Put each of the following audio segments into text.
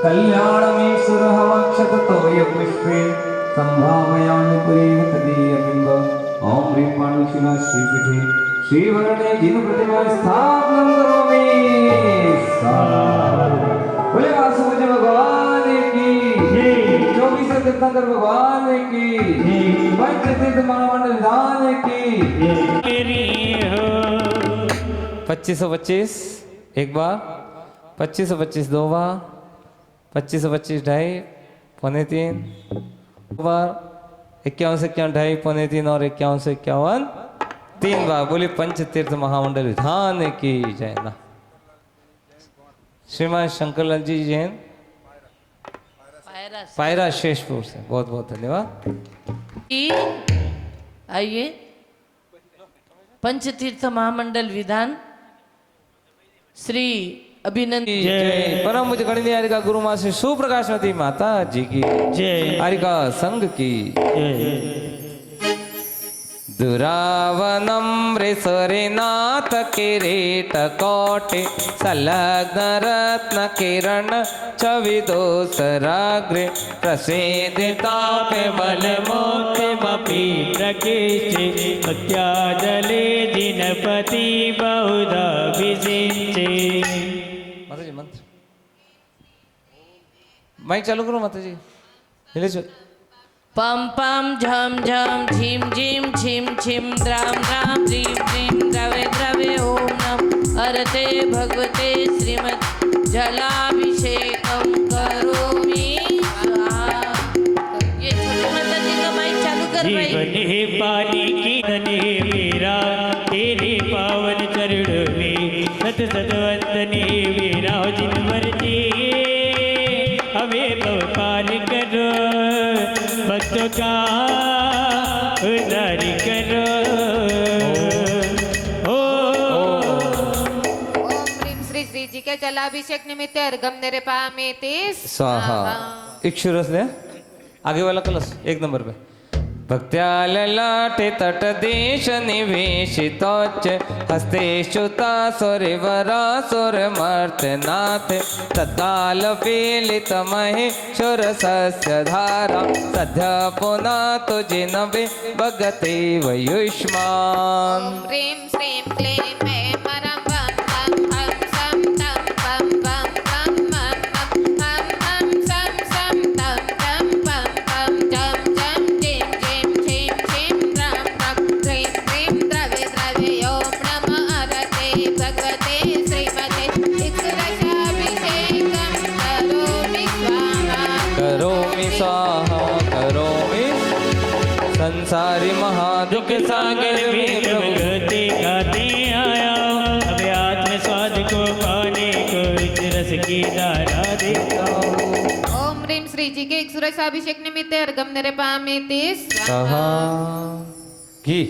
कल्याणमेश्वरहवक्षततोय पुष्पे संभावयामि पुरीं तदीयबिम्ब ॐ ह्रीं पाणुशिला श्रीपीठे श्रीवरणे जिनप्रतिमा स्थापनं करोमि बोले वासुदेव भगवान की जय 24 तीर्थंकर भगवान की जय पंचतीर्थ महामंडल विधान की जय 2525 एक बार 2525 दो बार 2525 ढाई पौने तीन बार 51 ढाई पौने तीन और 51 तीन बार बोली पंचतीर्थ महामंडल विधान की जय ना श्रीमान शंकरलाल जी जैन पायरा शेषपुर से बहुत बहुत धन्यवाद। आइए पंचतीर्थ महामंडल विधान श्री अभिनंदन जय परम मुझ गणनीय हरिका गुरु माँ श्री सुप्रकाशवती माता जी की जय हरिका संघ की दुरावनम रेसरेनाथ किरीट कोटि संलग्न रत्न किरण चविदोसराग्रे प्रसेदितापे बलमोक्षमपि प्रकीर्ति भक्त्याजले जिनपति बहुधा विसिंचे। माता जी मंत्र माइक चालू करो माता जी हिले चल पम पम झम झम झिम झिम छिम छिम द्राम द्राम द्रीम द्रीम द्रवे द्रवे ओम नम हरते भगवते श्रीमद् जलाभिषेकम करोमि स्वाहा। ये छोटी माता जी का माइक चालू कर भाई। जीवन है पानी की नने मेरा तेरे पावन चरण में सत सत वंदने मेरा जिन मर्जी हमें पार करो भक्तों का उद्धार करो। ओम ह्रीं श्री श्री जी के जलाभिषेक निमित्त अर्घम निरे पामेति स्वाहा। एक शुरस ले आगे वाला कलश एक नंबर पे भक्त्या ललाटे तट देश निवेशितोच्च हस्ते श्रुता सुरवरा सुरमर्तनाथ तत्काल पीलित महेश्वर सस्य धारा सद्य पुनातु जिनवे भगते वयुष्मान। ह्रीं श्रीं क्लीं मे परं वं तं हं सं तं पं वं तं मं मं हं हं सं सं करोमि स्वाहा करोमि संसारी महादुख सागर में प्रभु गति गाते आया अब आत्म स्वाद को पाने को इस रस की धारा देता हूँ। ओम ह्रीं श्री जी के एक सुरसाभिषेक निमित्त अर्घम निर्पामेति स्वाहा घी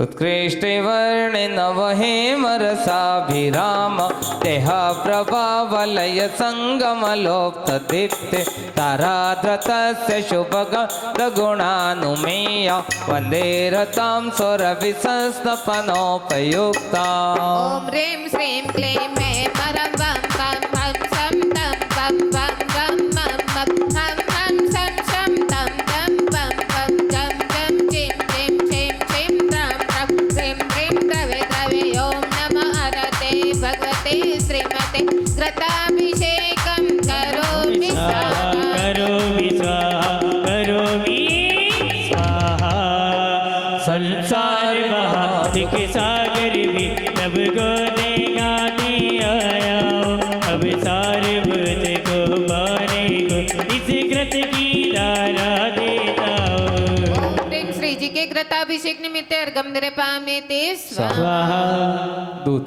उत्कृष्टे वर्णे नवहेमरसाभिराम देह प्रभावलय संगमलोप्त दीप्ते ताराद्रतस्य शुभगुणानुमेय वन्दे रतां सुरभिसंस्तपनोपयुक्ता ओम ह्रीं श्रीं क्लीं मे परं वं पं हं सं तं पं वं वं मं मं हं हं सं शं तं तं पं पं जं जं चिं चिं छिं छिं त्रां त्रां ह्रीं ह्रीं द्रवे द्रवे ॐ नमः हरते भगवते श्रीमते घृताभिषेकं करोमि स्वाहा करोमि स्वाहा करोमि स्वाहा संसार महादिक सागर में तब गोने गाने आया अब सारे भूत को मारे को इस घृत की धारा देता हूँ। ओम ह्रीं श्री जी के घृताभिषेक निमित्त अर्घम निर्पामेति स्वाहा स्वाहा दूत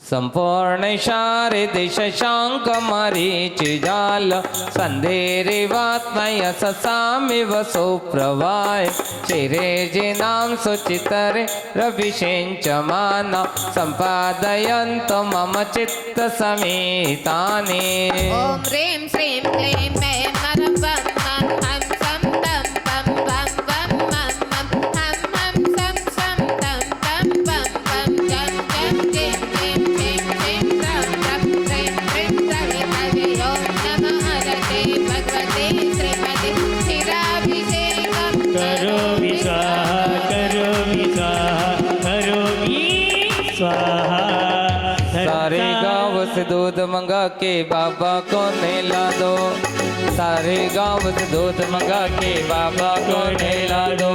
संपूर्ण शारद शशांक मरीचिजाल संदेरिवात्मय ससामिव सुप्रवाय चिरे जिनां सुचितरे रविषेञ्चमान सम्पादयन्त मम चित्त समेतानि ओम ह्रीं श्रीं क्लीं मे मरं वं मं हं सं तं पं वं वं मं मं हं हं सं शं तं तं पं पं जं जं चिं चिं छिं छिं त्रां त्रां ह्रीं ह्रीं द्रवे द्रवे ॐ नमः हरते भगवते श्रीमते क्षीराभिषेकं करोमि स्वाहा करोमि स्वाहा करोमि स्वाहा सारे गाँव से दूध मंगा के बाबा को नहला दो सारे गाँव से दूध मंगा के बाबा को नहला दो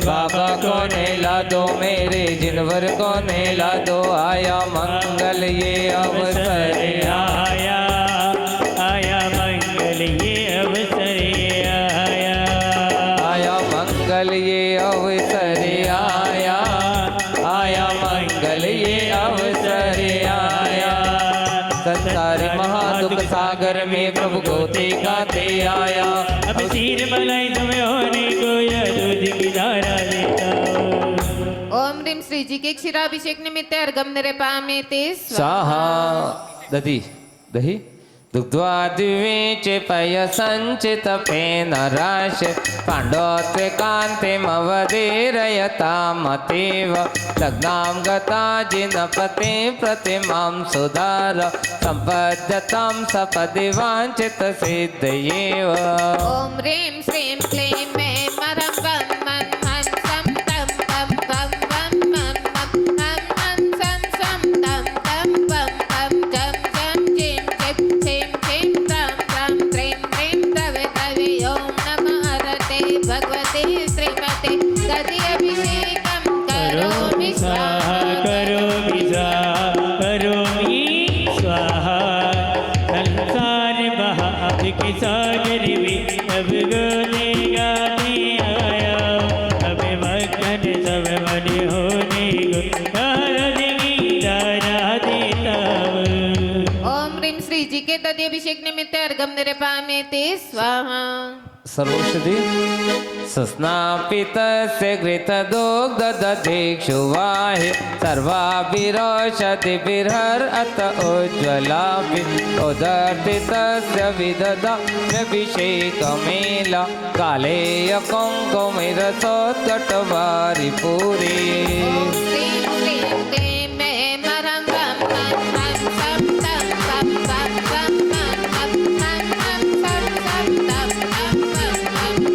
बाबा को नहला दो मेरे जिनवर को नहला दो आया मंगल ये अवसर आया आया मंगल ये अवसर आया आया मंगल ये अवसर आया आया मंगल ये अवसर आया संसार महादुख सागर में प्रभु गोते गाते आया अब सिर मलाई तुम्हें होने को यह दूध की धारा देता हूँ। ओम ह्रीं श्री जी के क्षीराभिषेक निमित्त अर्घम निर्पामेति स्वाहा दधी दही दुग्ध्वादिवेचे पय संचित फेन राश पाण्डोत्वे कान्तिमवधीरयतामतीव लग्नां गता जिनपते प्रतिमां सुधार सम्पद्यतां सपदि वाञ्छित सिद्धयेव ओम ह्रीं श्रीं क्लीं मे मरं वं मं हं सं तं पं वं वं मं मं हं हं सं शं तं तं पं पं जं जं चिं चिं छिं छिं त्रां त्रां ह्रीं ह्रीं द्रवे द्रवे ॐ नमः हरते भगवते श्रीमते दधिअभिषेकं करोमि स्वाहा करोमि स्वाहा करोमि स्वाहा संसार महादिक सागर में अब गोने गाने आया अब मक्खन सब मन होने को धारा देगी धारा देता हूँ। ओम ह्रीं श्री जी के दधिअभिषेक निमित्त अर्घम निर्पामेति स्वाहा सर्वौषधि सस्नापितस्य घृतदुग्धदधिक्षुवाहि सर्वाभिरोषधिभिर्हर अत उज्ज्वलाभि उदर्तितस्य विदधाम्यभिषेकमेल कालेय कुङ्कुमिरसोत्कटवारिपूरी ओम ह्रीं श्रीं क्लीं मे मरं वं मं हं सं तं पं वं वं मं मं हं हं सं शं तं तं पं पं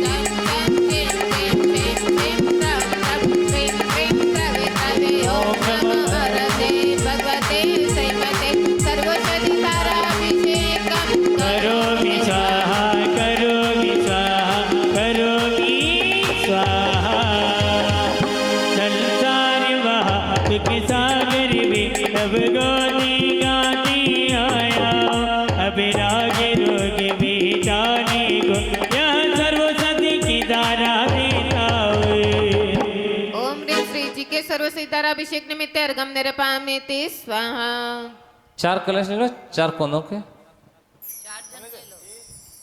जं जं चिं चिं छिं छिं त्रां त्रां ह्रीं ह्रीं द्रवे द्रवे ॐ नमः हरते भगवते श्रीमते सर्वौषधिधाराभिषेकं करोमि स्वाहा करोमि स्वाहा करोमि स्वाहा संसार महा सीताराभिषेक निमित्त अर्घम निरपामेति स्वाहा। 4 कलश ले लो, 4 कोनों के।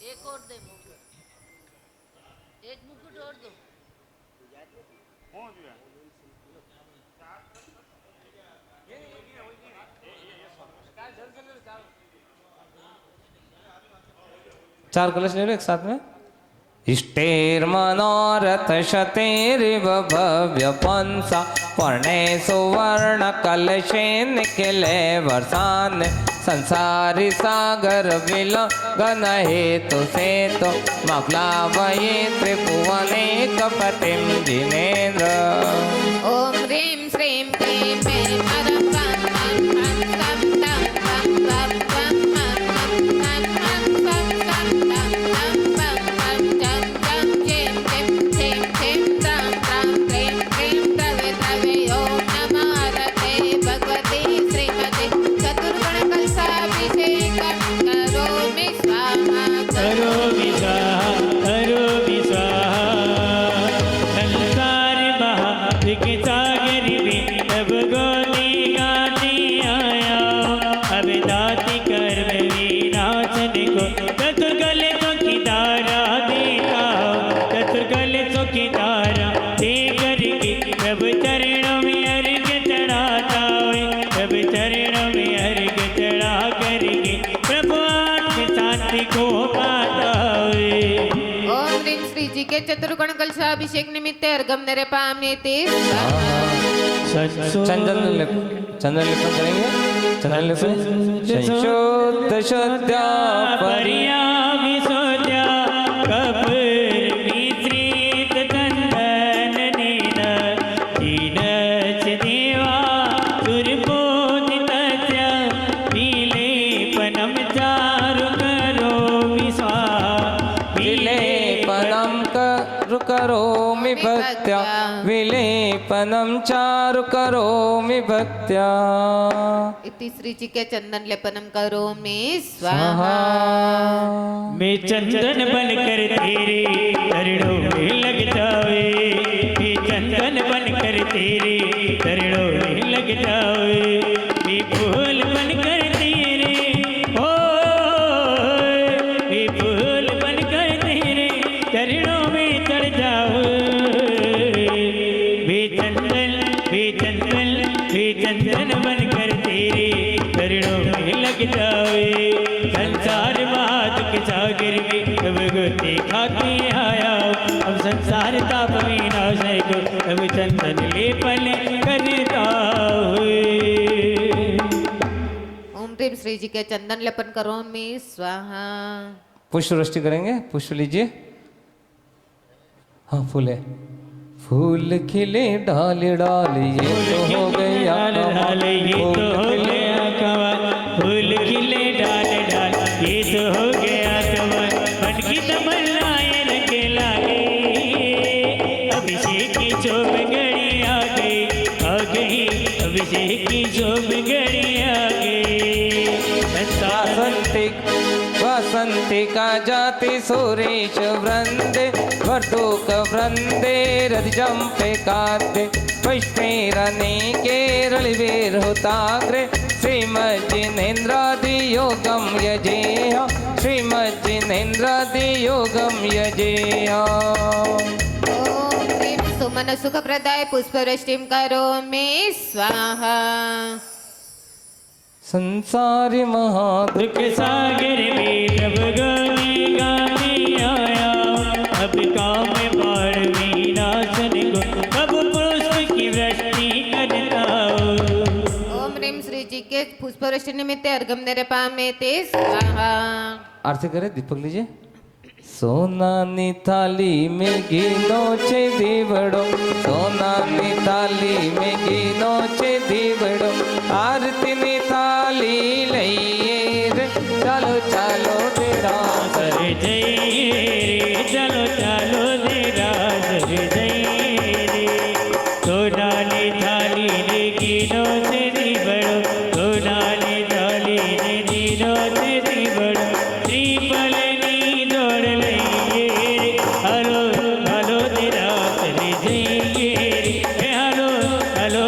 एक और दे मुकुट, एक मुकुट और दो। चार कलश ले लो एक साथ में। इष्टेर मनोरथ शतेरिव भव्य पंसा वर्णे सुवर्ण कलशे निखिले वर्षान संसारी सागर विलंघन हेतु से तो मग्लावये त्रिभुवने कपतिम जिनेन्द्र। ओम ह्रीं श्रीं क्लीं ऐं मरं वं मं मं सं तं तं वं वं मं मं मं मं सं तं तं वं वं जं जं झीं झीं झीं झीं त्रां त्रां क्रीं क्रीं द्रवे द्रवे ओम नमः हरते भगवते श्रीमते चतुर्गुणकलशाभिषेकं करोमि स्वाहा। करोमि स्वाहा, करोमि स्वाहा। संसार महाविके सागर में तब गोदी गाती आया। अब दाति कर्म विनाशन को चतुर्गल की धारा देता हूँ। चतुर्गल की धारा दे करके प्रभु चरणों में अर्घ चढ़ाता हुए। प्रभु चरणों में अर्घ चढ़ा करके प्रभु आत्म शांति को पाता हुए। ओम ह्रीं श्री जी के चतुर्गुण कलशाभिषेक निमित्त अर्घम निरपामेति स्वाहा। चंदन लेपन करेंगे। चंदन लेपन संशोध शुद्ध्या परिया विशोध्या कपूर मिश्रित चंदन नील तीनच देवा सुरपोदितस्य विलेपनम चारु करोमि स्वाहा। विलेपनं करोमि भक्त्या विलेपनं चारु करोमि भक्त्या। इति श्री जी के चंदन लेपनम करोमि स्वाहा। मैं चंदन बनकर तेरे चरणों में लग जावे। मैं चंदन बनकर तेरे चरणों में लग जावे। मैं फूल बनकर तेरे ओ मैं फूल बनकर तेरे चरणों में चढ़ जाऊं। चंदन बनकर तेरे चरणों में लग जावे। संसार बात के सागर में अब गोते खाके आया। अब संसार ताप विनाशय को अब चंदन लेपन करता हुए। ओम ह्रीं श्री जी के चंदन लेपन करोमि स्वाहा। पुष्प वृष्टि करेंगे। पुष्प लीजिए। हाँ फूल है। फूल खिले डाल डाल ये तो हो गया डाल ये तो हो गया कमाल। फूल खिले डाल डाल ये तो हो गया कमाल। मन की तमन्नाएं रंग लागे। अभिषेक की शोभ घड़ी आ गई अभिषेक की शोभ घड़ी आ गई। वसंतिका जाति सुरेश वृंदे वर्धुक वृंदे रजम्पे काते पुष्पेरने केरलिवीर होताग्रे श्रीमज्जिनेन्द्रादि योगम यजेह श्रीमज्जिनेन्द्रादि योगम यजेह। ओम ह्रीं सुमन सुखप्रदाय पुष्पवृष्टिं करोमि स्वाहा। संसारी महादुख दुख सागर में जब गाने गाने आया। अब काम बाढ़ विनाशन को कब पुष्प की वृष्टि करता हूँ। ओम ह्रीं श्री जी के पुष्पवृष्टि निमित्त अर्घम निरपामेति स्वाहा। आरती करे। दीपक लीजिए। सोनानी थाली में गिनो छे दीवड़ो सोनानी थाली में गिनो छे दीवड़ो आरती नी थाली लईए रे चालो चालो तेरा सर जय चलो चलो तेरा सर जय रे। सोनाली थाली ने गिनो से दीवड़ो सोनाली थाली ने गिनो से दीवड़ो। त्रिपल नी दौड़ लइए रे। हलो हलो तेरा सर जय रे। हलो हलो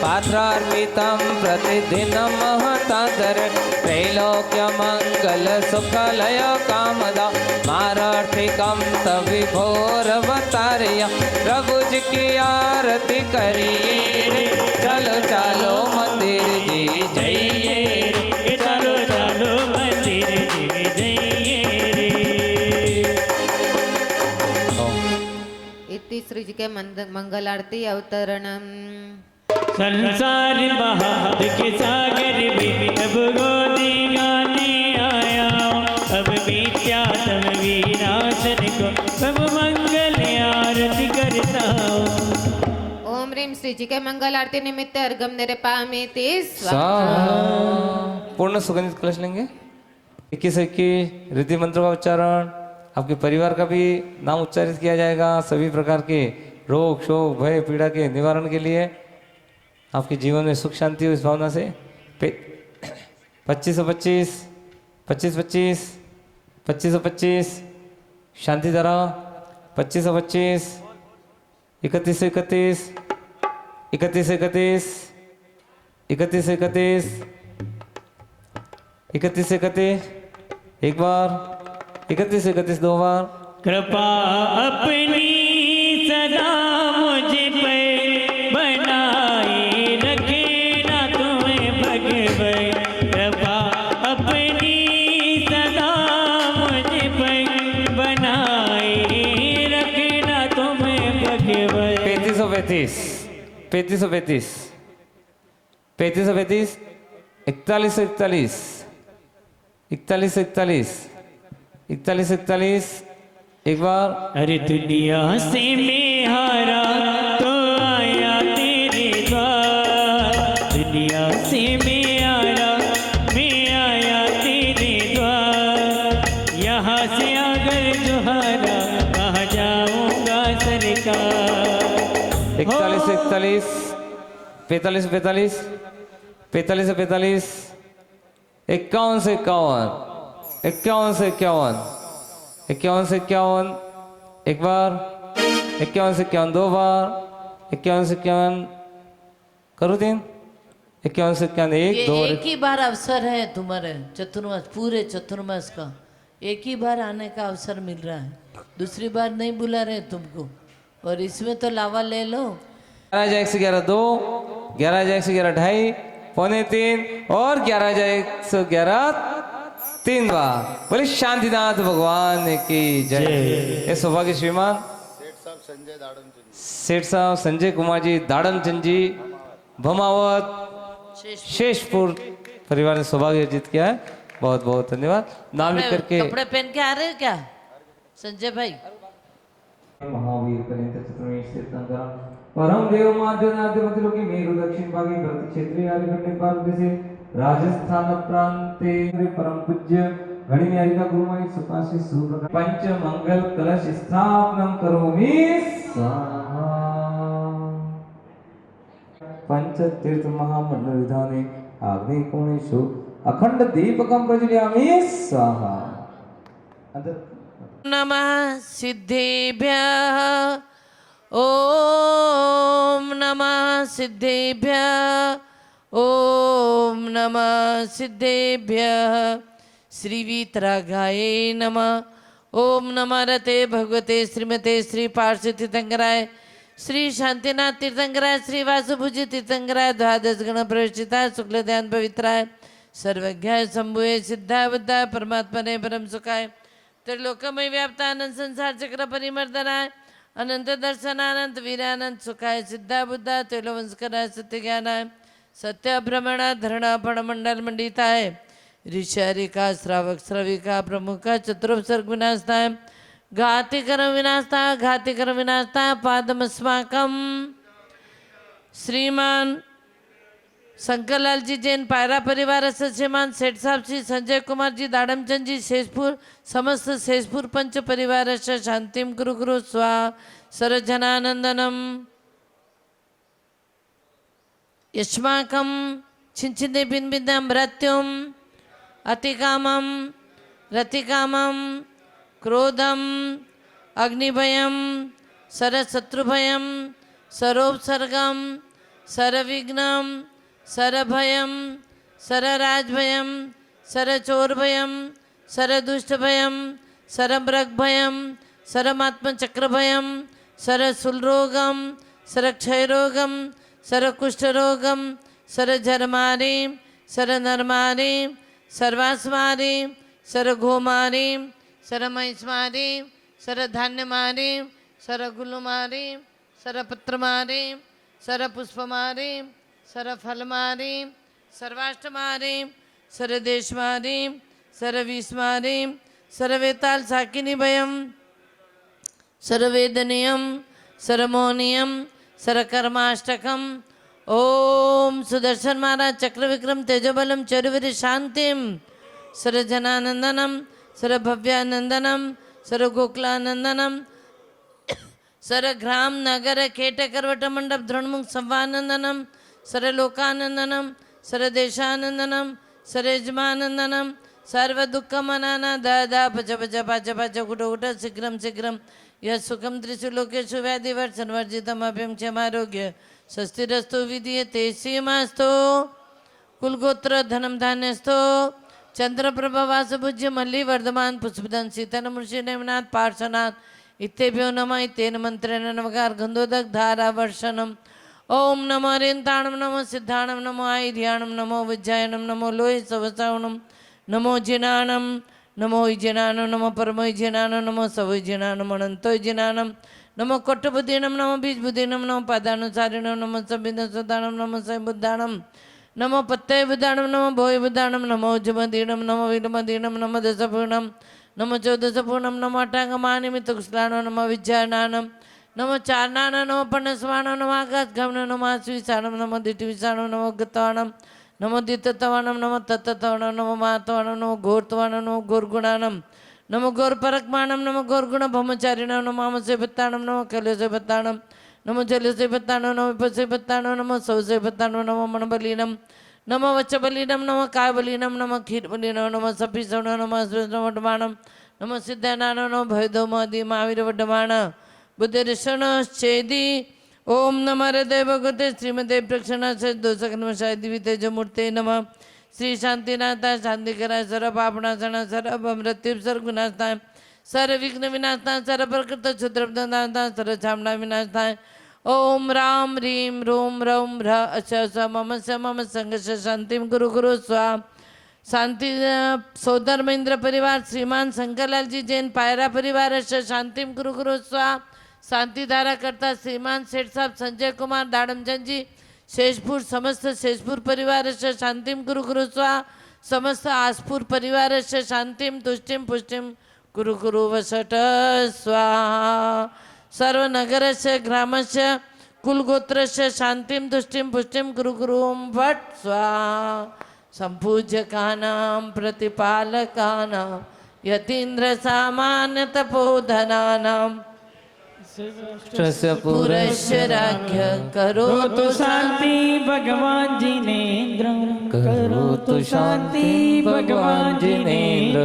पात्रार्पितं प्रतिदिनं महतादर त्रैलोक्यमङ्गल सुखलय कामदा मारार्थिकं तविभोरवतार्य प्रभु जी की आरती करिए चलो चलो मंदिर जी जइए रे चालो चालो मंदिर जी जइए रे इति श्री जी के मंगल आरती अवतरणम। संसार महाद के सागर में अब गोदी गाने आया अब मिथ्या तम विनाशन को सब मंगल आरती करता हूँ। ओम ह्रीम श्री जी के मंगल आरती निमित्त अर्घम निरे पामेति स्वाहा। पूर्ण सुगंधित कलश लेंगे 21 रिद्धि मंत्रों का उच्चारण आपके परिवार का भी नाम उच्चारित किया जाएगा सभी प्रकार के रोग शोक भय पीड़ा के निवारण के लिए आपके जीवन में सुख शांति हो इस भावना से 2525 2525 2525 शांति धारा 2525 31 31 31 31 31 31 31 31 एक बार 31 31 दो बार कृपा अपनी सदा मुझ पे बनाए रखना तुम्हें भगवै कृपा अपनी सदा मुझ पे बनाए रखना तुम्हें भगवै। 3535 3535 3535 41 41 41 41 एक बार अरे दुनिया से मैं हारा तो आया तेरे द्वार दुनिया से मैं हारा मैं आया तेरे द्वार यहाँ से अगर जो हारा कहाँ जाऊँगा सरकार। 41 41 45 45 45 से 45 51 से 51 से 51 से 51 एक बार 51 से 51 दो बार 51 से 51 करो दिन 51 से 51 एक ये दो एक ही बार अवसर है तुम्हारे चतुर्मास पूरे चतुर्मास का एक ही बार आने का अवसर मिल रहा है दूसरी बार नहीं बुला रहे तुमको और इसमें तो लावा ले लो 11 से 11 दो 11 से 11 ढाई पौने 3 और 11 से 11 3 बार बोले शांतिनाथ भगवान की जय। ये सौभाग्य श्रीमान सेठ साहब संजय कुमार जी दाड़मचंद जी भमावत शेषपुर परिवार ने सौभाग्य अर्जित किया है बहुत बहुत धन्यवाद नाम लिख करके कपड़े पहन के आ रहे हो क्या संजय भाई महावीर कलिंद चतुर्वेश तीर्थंकरम परम देव माध्यनाद्यमति लोके मेरु दक्षिण भागे भरत क्षेत्रीय आर्यभट्ट नेपाल से राजस्थान प्रांते परम पूज्य घड़ी निहारिका गुरुमाई सुपाशी सुप्रकाश पंच मंगल कलश स्थापनम करोमि स्वाहा पंच तीर्थ महामंडल विधाने आग्नेय कोणेषु अखंड दीपकं प्रज्वलयामि स्वाहा नमः सिद्धेभ्यः ओम नमः सिद्धेभ्यः ओम नमः सिद्धेभ्यः श्री वीतरागाय नमः ओम नमः रते भगवते श्रीमते श्री पार्श्व तीर्थंकराय श्री शांतिनाथ तीर्थंकराय श्री वासुभुज तीर्थंकराय द्वादश गण प्रवेशिता शुक्ल ध्यान पवित्राय सर्वज्ञाय शंभुए सिद्धाय बुद्धाय परमात्मने परम सुखाय त्रिलोकमय व्याप्तानंद संसार चक्र परिमर्दनाय अनंत दर्शनानंत वीरानंद सुखाय सिद्धा बुद्धा तेलवंशकराय सत्य ज्ञानाय सत्य भ्रमणा धरणा फणमंडल मंडिताय ऋषारिका श्रावक श्रविका प्रमुखा चतुर्भुज विनाशताय घातिकर विनाशता पादमस्माकम श्रीमान शंकरलाल जी जैन पायरा परिवार श्रीमान सेठ साहब श्री संजय कुमार जी दाड़मचंद जी शेषपुर समस्त शेषपुर पंच परिवार शांतिम गुरु गुरु स्वा सरजनानंदनम यस्माकं छिंचिदे बिन बिंदम मृत्युम अतिकामम रतिकामम क्रोधम अग्निभयम सरशत्रुभयम सरोपसर्गम सरविघ्नं सरभयं सरराजभयं सरचोरभयं सरदुष्टभयं सरमृगभयं सरमात्मचक्रभयं सरशूलरोगं सरक्षयरोगं सरकुष्ठरोगं सरझरमारी सरनरमारी सर्वास्मारी सरघोमारी सरमहिष्मारी सरधान्यमारी सरगुलमारी सरपत्रमारी सरपुष्पमारी सरफलमारी सर्वाष्टमारी सरदेशमारी सरविस्मारी सरवेताल साकिनी भयम सरवेदनीयम सरमोनियम सरकर्माष्टकम ओम सुदर्शन महाराज चक्र विक्रम तेजोबलम चरुवीर शांतिम सरजनानंदनम सरभव्यानंदनम सरगोकुलानंदनम सरग्राम नगर केटकरवट मंडप द्रोणमुख संवानंदनम सरलोकानंदनम सरदेशानंदनम सरयजमानंदनम सर्व दुःखमनाना दादा पच पच पच पच कुट कुट शीघ्रम शीघ्रम यह सुखम त्रिषु लोकेषु व्याधिवर्षन्वर्जितमभ्यं क्षमारोग्य स्वस्तिरस्तु विधीयते श्रीमास्तो कुलगोत्र धनम धान्यस्तो चंद्रप्रभा वासभुज्य मल्ली वर्धमान पुष्पदन शीतन मुंशी नेमनाथ पार्श्वनाथ इत्येभ्यो नमः इत्येन मंत्रेण नमकार गंधोदक धारा वर्षणम ओम नमो रेन्ताणम नमो सिद्धाणम नमो आयुर्याणम नमो विज्जायनम नमो लोहि सवसावणम नमो जिनानम नमो जिनानम नमो परमो जिनानम नमो सवो जिनानम अनंतो जिनानम नमो कोट्टबुद्धीनम नमो बीजबुद्धीनम नमो पदानुसारिणम नमो संविदसुदानम नमो सैबुद्धानम नमो पत्तय बुद्धानम नमो भोय बुद्धानम नमो उज्जमदीनम नमो विलमदीनम नमो दशपूर्णम नमो चौदशपूर्णम नमो अटांगमानिमित कुशलानो नमो विज्ञानानम नमो चारनान नमो पर्णस्वाणम नमो आकाशगमन नमो आश्विसाणम नमो दिटिविसाणम नमो गतवाणम नमो दिततवाणम नमो तत्ततवाणम नमो मातवाणम नमो घोरतवाणम नमो घोरगुणानम नमो घोरपरकमाणम नमो घोरगुण ब्रह्मचारिणम नमो आमसेपत्ताणम नमो कलसेपत्ताणम नमो जलसेपत्ताणम नमो विपसेपत्ताणम नमो सौसेपत्ताणम नमो मनबलीनम नमो वचबलीनम नमो कायबलीनम नमो खीरबलीनम नमो सफीसवणम नमो वड्डमाणम नमो सिद्धानानम नमो भयदोमदि महावीर वड्डमाण बुद्धिर्षणश्चेदि ओम नमः हृदय भगवते श्रीमते प्रक्षणा से दोषकर्मशाय दिव्य तेजमूर्ते नमः श्री शांतिनाथा शांतिकराय सर्व पापनाशना सर्व मृत्यु सर्व गुनाशनाय सर्व विघ्न विनाशनाय सर्व प्रकृत क्षुद्रपदानाय सर्व छामना विनाशनाय ओम राम ह्रीम रोम रौम ह्र अश स मम संघर्ष शांतिम गुरु गुरु स्वा शांति सोदर महेंद्र परिवार श्रीमान शंकरलाल जी जैन पायरा परिवार अश शांतिम गुरु गुरु स्वा शांति धारा करता श्रीमान सेठ साहब संजय कुमार दाड़मचंद जी शेषपुर समस्त शेषपुर परिवार से शांतिम गुरु गुरु स्वा समस्त आसपुर परिवार से शांतिम तुष्टिम पुष्टिम गुरु गुरु वसट स्वाहा सर्वनगर से ग्राम से कुलगोत्र से शांतिम तुष्टिम पुष्टिम गुरु गुरु भट स्वाहा संपूज्यकानां प्रतिपालकानां यतीन्द्र सामान्य तपोधनानां पुरस्य राज्ञ करो तो शांति भगवान जिनेन्द्र करो तो शांति भगवान जिनेन्द्र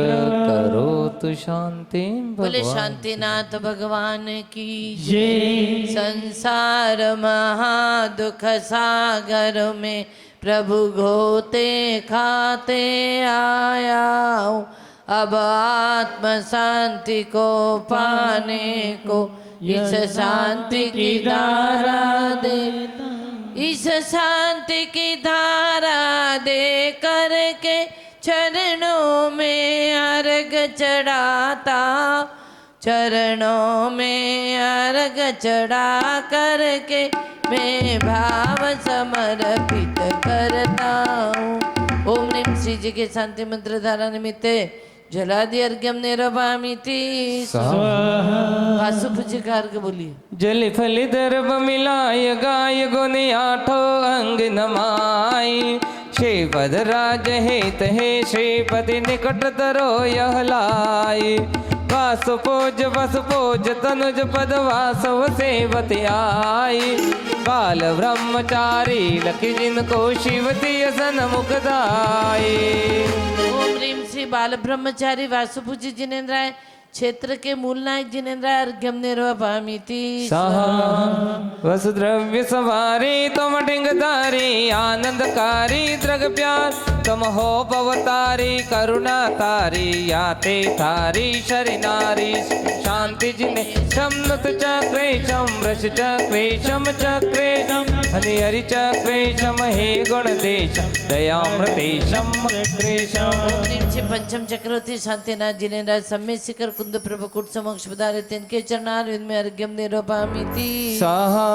करो तो शांति बोले भगवान शांतिनाथ भगवान की जय। संसार महादुख सागर में प्रभु घोते खाते आया हूँ अब आत्म शांति को पाने को इस शांति की धारा दे इस शांति की धारा दे करके चरणों में अर्घ चढ़ाता चरणों में अर्घ चढ़ा करके मैं भाव समर्पित करता हूँ ओम नीम श्री जी के शांति मंत्र धारा निमित्त जलादि अर्घ्यम निरभामिति वासु पूज्यकार के बोलिए जल फल दर्भ मिलाय गाय गुनि आठो अंग नमाय श्रीपद राज हेत हे श्रीपति निकट तरो यह लाय वासुपोज वसुपोज तनुज पद वासव सेवति आई बाल ब्रह्मचारी लखी जिनको शिवती सन मुखदाई ओम ह्रीम श्री बाल ब्रह्मचारी वासुपूज्य जिनेन्द्राय क्षेत्र के मूल नायक जिनेन्द्र अर्घ्यम निर्वपामीति स्वाहा वसुद्रव्य सवारी तुम डिंगधारी आनंदकारी दृग प्यार तुम हो भवतारी करुणा तारी याते थारी शरि नारी शांति जिने शमनुत चक्रेशम वृष चक्रेशम चक्रेशम हरि हरि चक्रेशम हे गुणदेशम दयामृतेशम चक्रेशम पंचम चक्रवर्ती शांतिनाथ जिनेन्द्र सम्मेत शिखर कुंद प्रभु कुट समक्ष पधारे तिनके चरणारविंद में अर्घ्यम निरूपामीति स्वाहा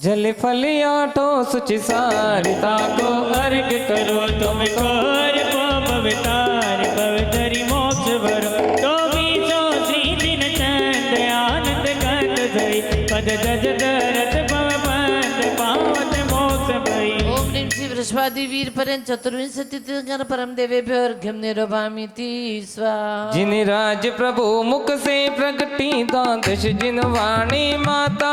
जल फलियाठो सुचि सारिता को अर्घ करो तुम कर पवितार पवितरी मोक्ष भरो तो भी सो श्री दिन चंद आनंद कंद धरी पद जज दरत भव पंद पावत मोक्ष भई ओम ह्रीं श्री वृषभादि वीर पर्यंत चतुर्विंशति तीर्थंकर परम देवेभ्यो अर्घ्यम निरूपामीति स्वाहा जिन राज प्रभु मुख से प्रगटी द्वादश जिन वाणी माता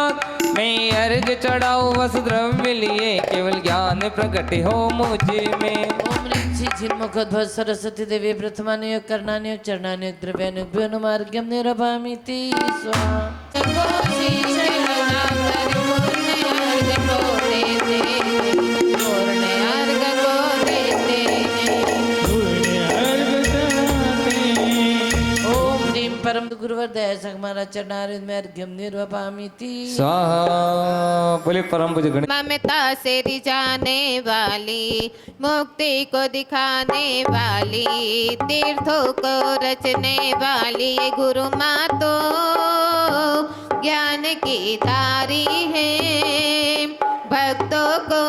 मैं अर्घ चढ़ाऊं वस द्रव्य लिए केवल ज्ञान प्रकट हो मुझे में ओम ह्रीं श्री छिन्मुखोद्भव सरस्वती देवी प्रथमानुयोग करणानुयोग चरणानुयोग द्रव्यानुयोग व्योनुमार्घ्यम निरूपामीति स्वाहा ओम ह्रीं परम गुरुवर दया संग महाराज चरणारविंद में अर्घ्यम निरूपामीति स्वाहा बोले परम पूज्य गणेश ममता से रिझाने वाली मुक्ति को दिखाने वाली तीर्थों को रचने वाली ये गुरु माँ तो ज्ञान की धारी है भक्तों को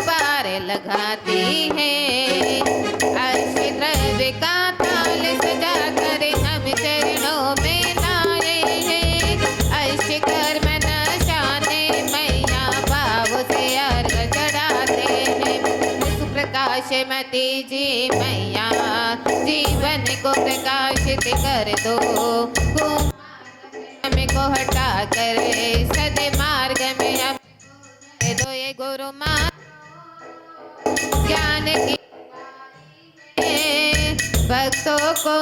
पार लगाती है अर्श द्रव्य का थाल सजा कर हम चरणों में लाए हैं अर्श कर्म नशाने मैया भाव से अर्घ चढ़ाते हैं सुप्रकाश मती जी मैया जीवन को प्रकाशित कर दो हमें को हटा कर सदे मार्ग में हम दो ये गुरु माँ ज्ञान की भक्तों को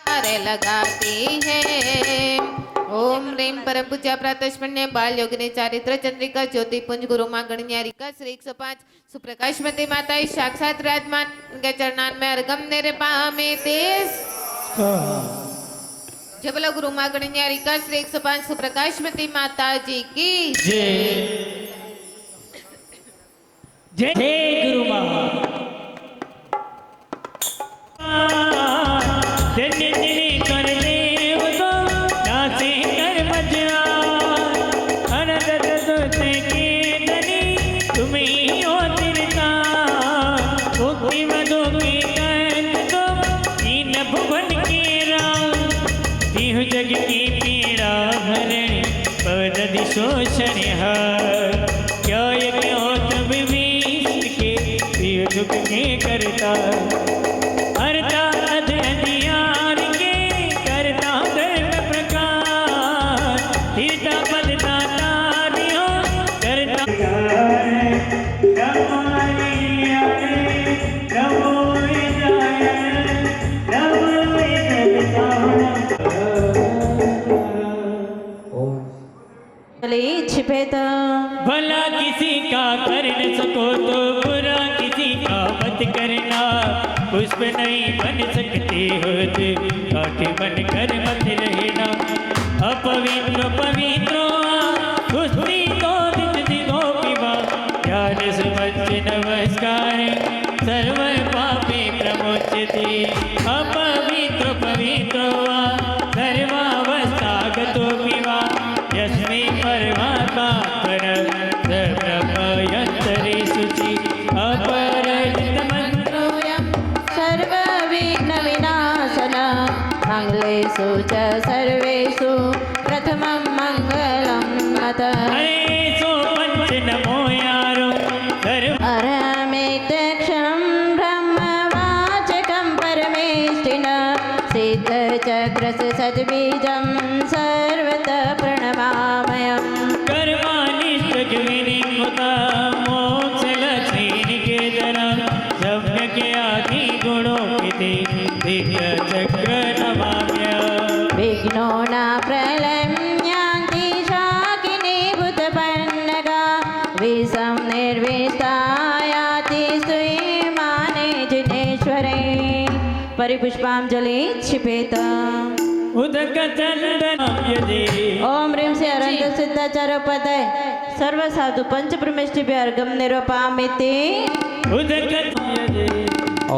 पार लगाती है ओम ह्रीं परम पूजा प्रातस्मन्य बाल योगिनी चारित्र चंद्रिका ज्योति पुंज गुरु माँ गणन्यारिका श्री 105 सुप्रकाशमती माता साक्षात राजमान के चरणान में अर्घम निरूपामीति जय बोलो गुरु माँ गणन्यारिका श्री 105 सुप्रकाशमती माता जी की जय जय जय गुरु माँ धन्य जिने कर देव को नासे कर मजा अनंत दोते के धनी तुम्हें हो तिरता मुक्ति मधु के कंद तो तीन भुवन के राम तिह जग की पीड़ा हरे पद दिशोषण हार क्या ये क्यों तब विष्ट के प्रिय दुख के करता हरता अधनियार के करता धर्म प्रकाश तीर्था पदता तारियो करता छिपेता भला किसी का कर न सको तो बुरा किसी का मत करना पुष्प नहीं बन सकते हो काठी बन कर मत रहना अपवित्र पवित्रो कुस्ती को दित दिगो पिबा ध्यान समझ नमस्कार सर्व पापे प्रमोचते अपवित्र पवित्रो सर्वावस्थागतो पिबा यस्मै परमात्मा परम ब्रह्मयन्तरे शुचि अपरजित मंत्रोऽयं सर्वविघ्नविनाशन मङ्गलेषु च सर्वेषु प्रथमं मङ्गलं मत हरेषु पंच नमो यारो सर्व अरमेत्यक्षरं ब्रह्मवाचकं परमेष्टिन सिद्धचक्रस्य सद्बीजं सर्वतः प्रणमामयम् कर्मानिष्ठ विनिमुता मोक्ष लक्ष्मी के दरा सम्यक आदि गुणों की दिव्य चक्र निर्विष्टायाति श्रीमाने जिनेश्वरे परिपुष्पांजलि क्षिपेत। उदकचन्दनम् ओम ह्रीं श्री अनंत सिद्धाचार्योपाध्याय सर्व साधु पंच ब्रह्मेष्टिभ्य अर्घ्यं निरूपयामि।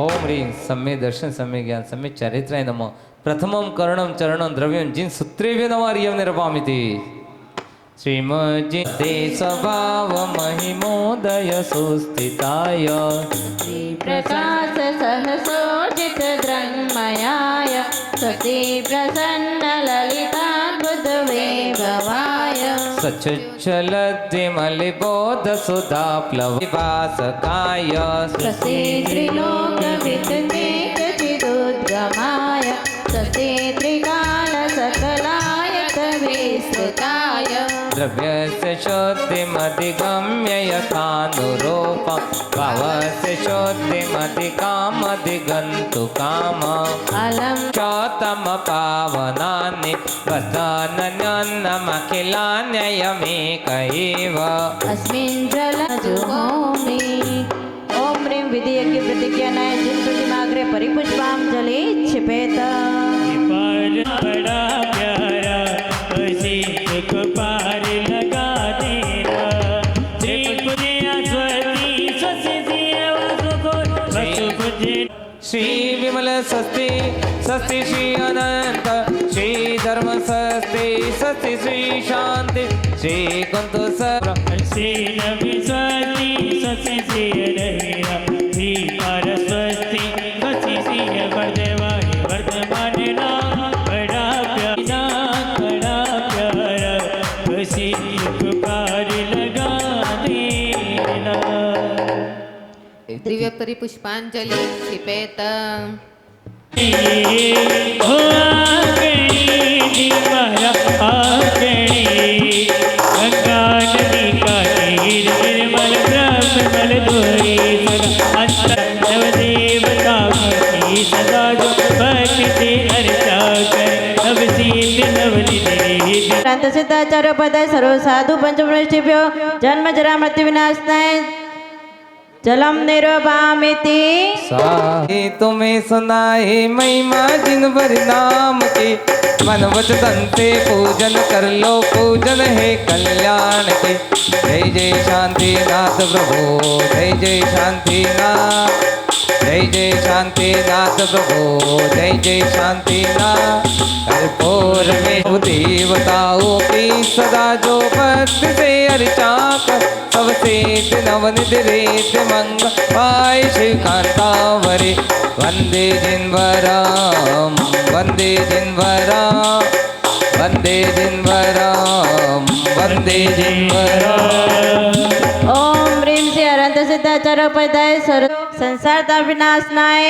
ओम ह्रीं सम्यक् दर्शन सम्यक् ज्ञान सम्यक् चरित्राय नमः। प्रथमं करणं चरणं द्रव्यं जिन सूत्रेभ्यो नमः अर्घ्यं निरूपयामि। श्रीमज्जि ते स्वभाव महिमोदय सुस्थिताय प्रकाश सहसोजित दृङ्मयाय सती प्रसन्न ललिताद्भुत वैभवाय सच्चलद्विमलिबोध सुधा प्लववासकाय सती त्रिलोक विद्युद्गमाय सती त्रिकाल सकलायत विस्तृताय द्रव्यस्य शुद्धिमधिगम्य यथानुरूपं भावस्य शुद्धिमधिकामधिगन्तु काम अलं चौतम पावनानि वदनन्यन्नमखिलान्ययमेक एव अस्मिन् जलजुहोमि। ओम ह्रीं विधियज्ञ प्रतिज्ञानाय जिन प्रतिमाग्रे परिपुष्पांजलि क्षिपेत। बड़ा प्यारा उसी दुख पार लगा देना। श्री पुण्य स्वती स्वस्ति वसुपुजे श्री विमल स्वस्ति स्वस्ति श्री अनंत श्री धर्म स्वस्ति स्वस्ति श्री शांति श्री कुंतु श्री नबी स्वस्ति स्वस्ति श्री अनहिरा श्री पार स्वस्ति स्वस्ति श्री वर्धमान वर्धमान नाम बड़ा प्यारा उसी दुख पार लगा देना। दिव्य परिपुष्पांजलि क्षिपेत। ओ आगणी दीवारा आगणी गंगा नदी का तीर निर्मल ब्रह्ममल धोई सदा अंतर नवदेवता की सदा जो भक्ति से अर्चा कर नव सीत नवनिधि अनंत सिद्धाचार्योपाध्याय सर्व साधु पंचब्रह्मेष्टिभ्यो जन्म जरा मृत्यु विनाशनाय जलम निरूपयामि। तुम्हें सुनाए महिमा जिन भर नाम के मन वचन से पूजन कर लो पूजन है कल्याण के। जय जय शांति नाथ प्रभु जय जय शांति नाथ जय जय शांति नाथ प्रभु जय जय शांति नाथ। कर्पूर में देवताओं की सदा जो भक्त से अर्चा कर सबसे नवनिधि रेत मंग पाय श्रीकांतावरे वंदे जिन्वराम वंदे जिन्वराम वंदे जिन्वराम वंदे जिन्वराम। ओम ह्रीं श्री अनंत सिद्धाचार्योपाध्याय सर्व संसार का विनाशनाय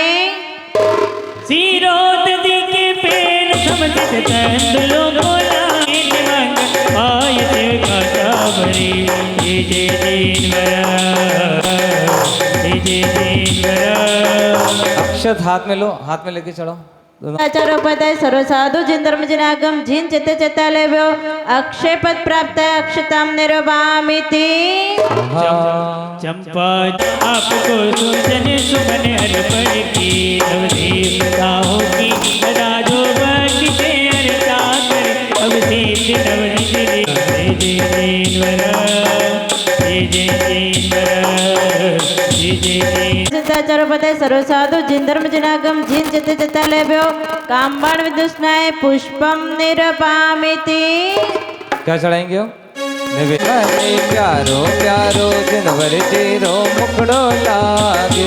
सिरोददी के पेड़ समझत चंद लोगों लाइन मंग आय देव का कावरी जय जय दीनवरा जय जय दीनवरा। अक्षत हाथ में लो हाथ में लेके चढ़ो दोनों। आचार्योपाध्याय सर्व साधु जिन धर्म जिन आगम जिन चित्ते चित्तालयो अक्षय पद प्राप्त अक्षताम निरूपयामि। चंपा आपको सुजन सुमन अर्पण की नवदेवताओं की सदा जो भक्ति से अर्चा कर अब से नवनिधि जय जय दीनवरा जय जय दीनवरा जय जय दीन। सिद्धाचार्योपाध्याय सर्व साधु जिन धर्म जिन आगम जिन चित्ते चित्तालयो कामबाण विदुष्णाय पुष्पम निरूपयामि। क्या चढ़ाएंगे हो प्यारो प्यारो जनवर तेरो मुखड़ो लागे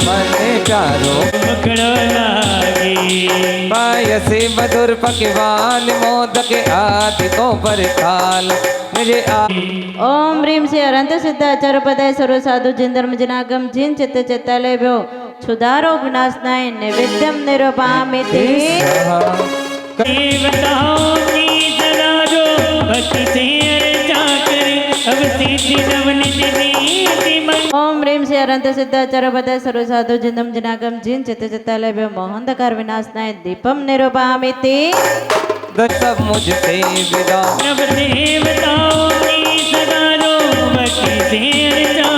मने प्यारो मुखड़ो लागे पायसे मधुर पकवान मोदक आदि को पर थाल मेरे ओम ह्रीं श्री अनंत सिद्धाचार्योपाध्याय सर्व साधु जिन धर्म जिन आगम जिन चित्ते चित्तालयो क्षुधारो विनाशनाय नैवेद्यम निरूपयामि। देवताओं की सदा जो भक्ति से अर्चा करे अब सीधी नवनिधि ओम ह्रीं श्री अनंत सिद्धाचार्योपाध्याय सर्व साधु जिन धर्म जिन आगम जिन चित्ते चित्तालयो मोहंधकार विनाशनाय दीपम निरूपयामि। सब मुझसे विदा नव देवताओं की सदा जो भक्ति से अर्चा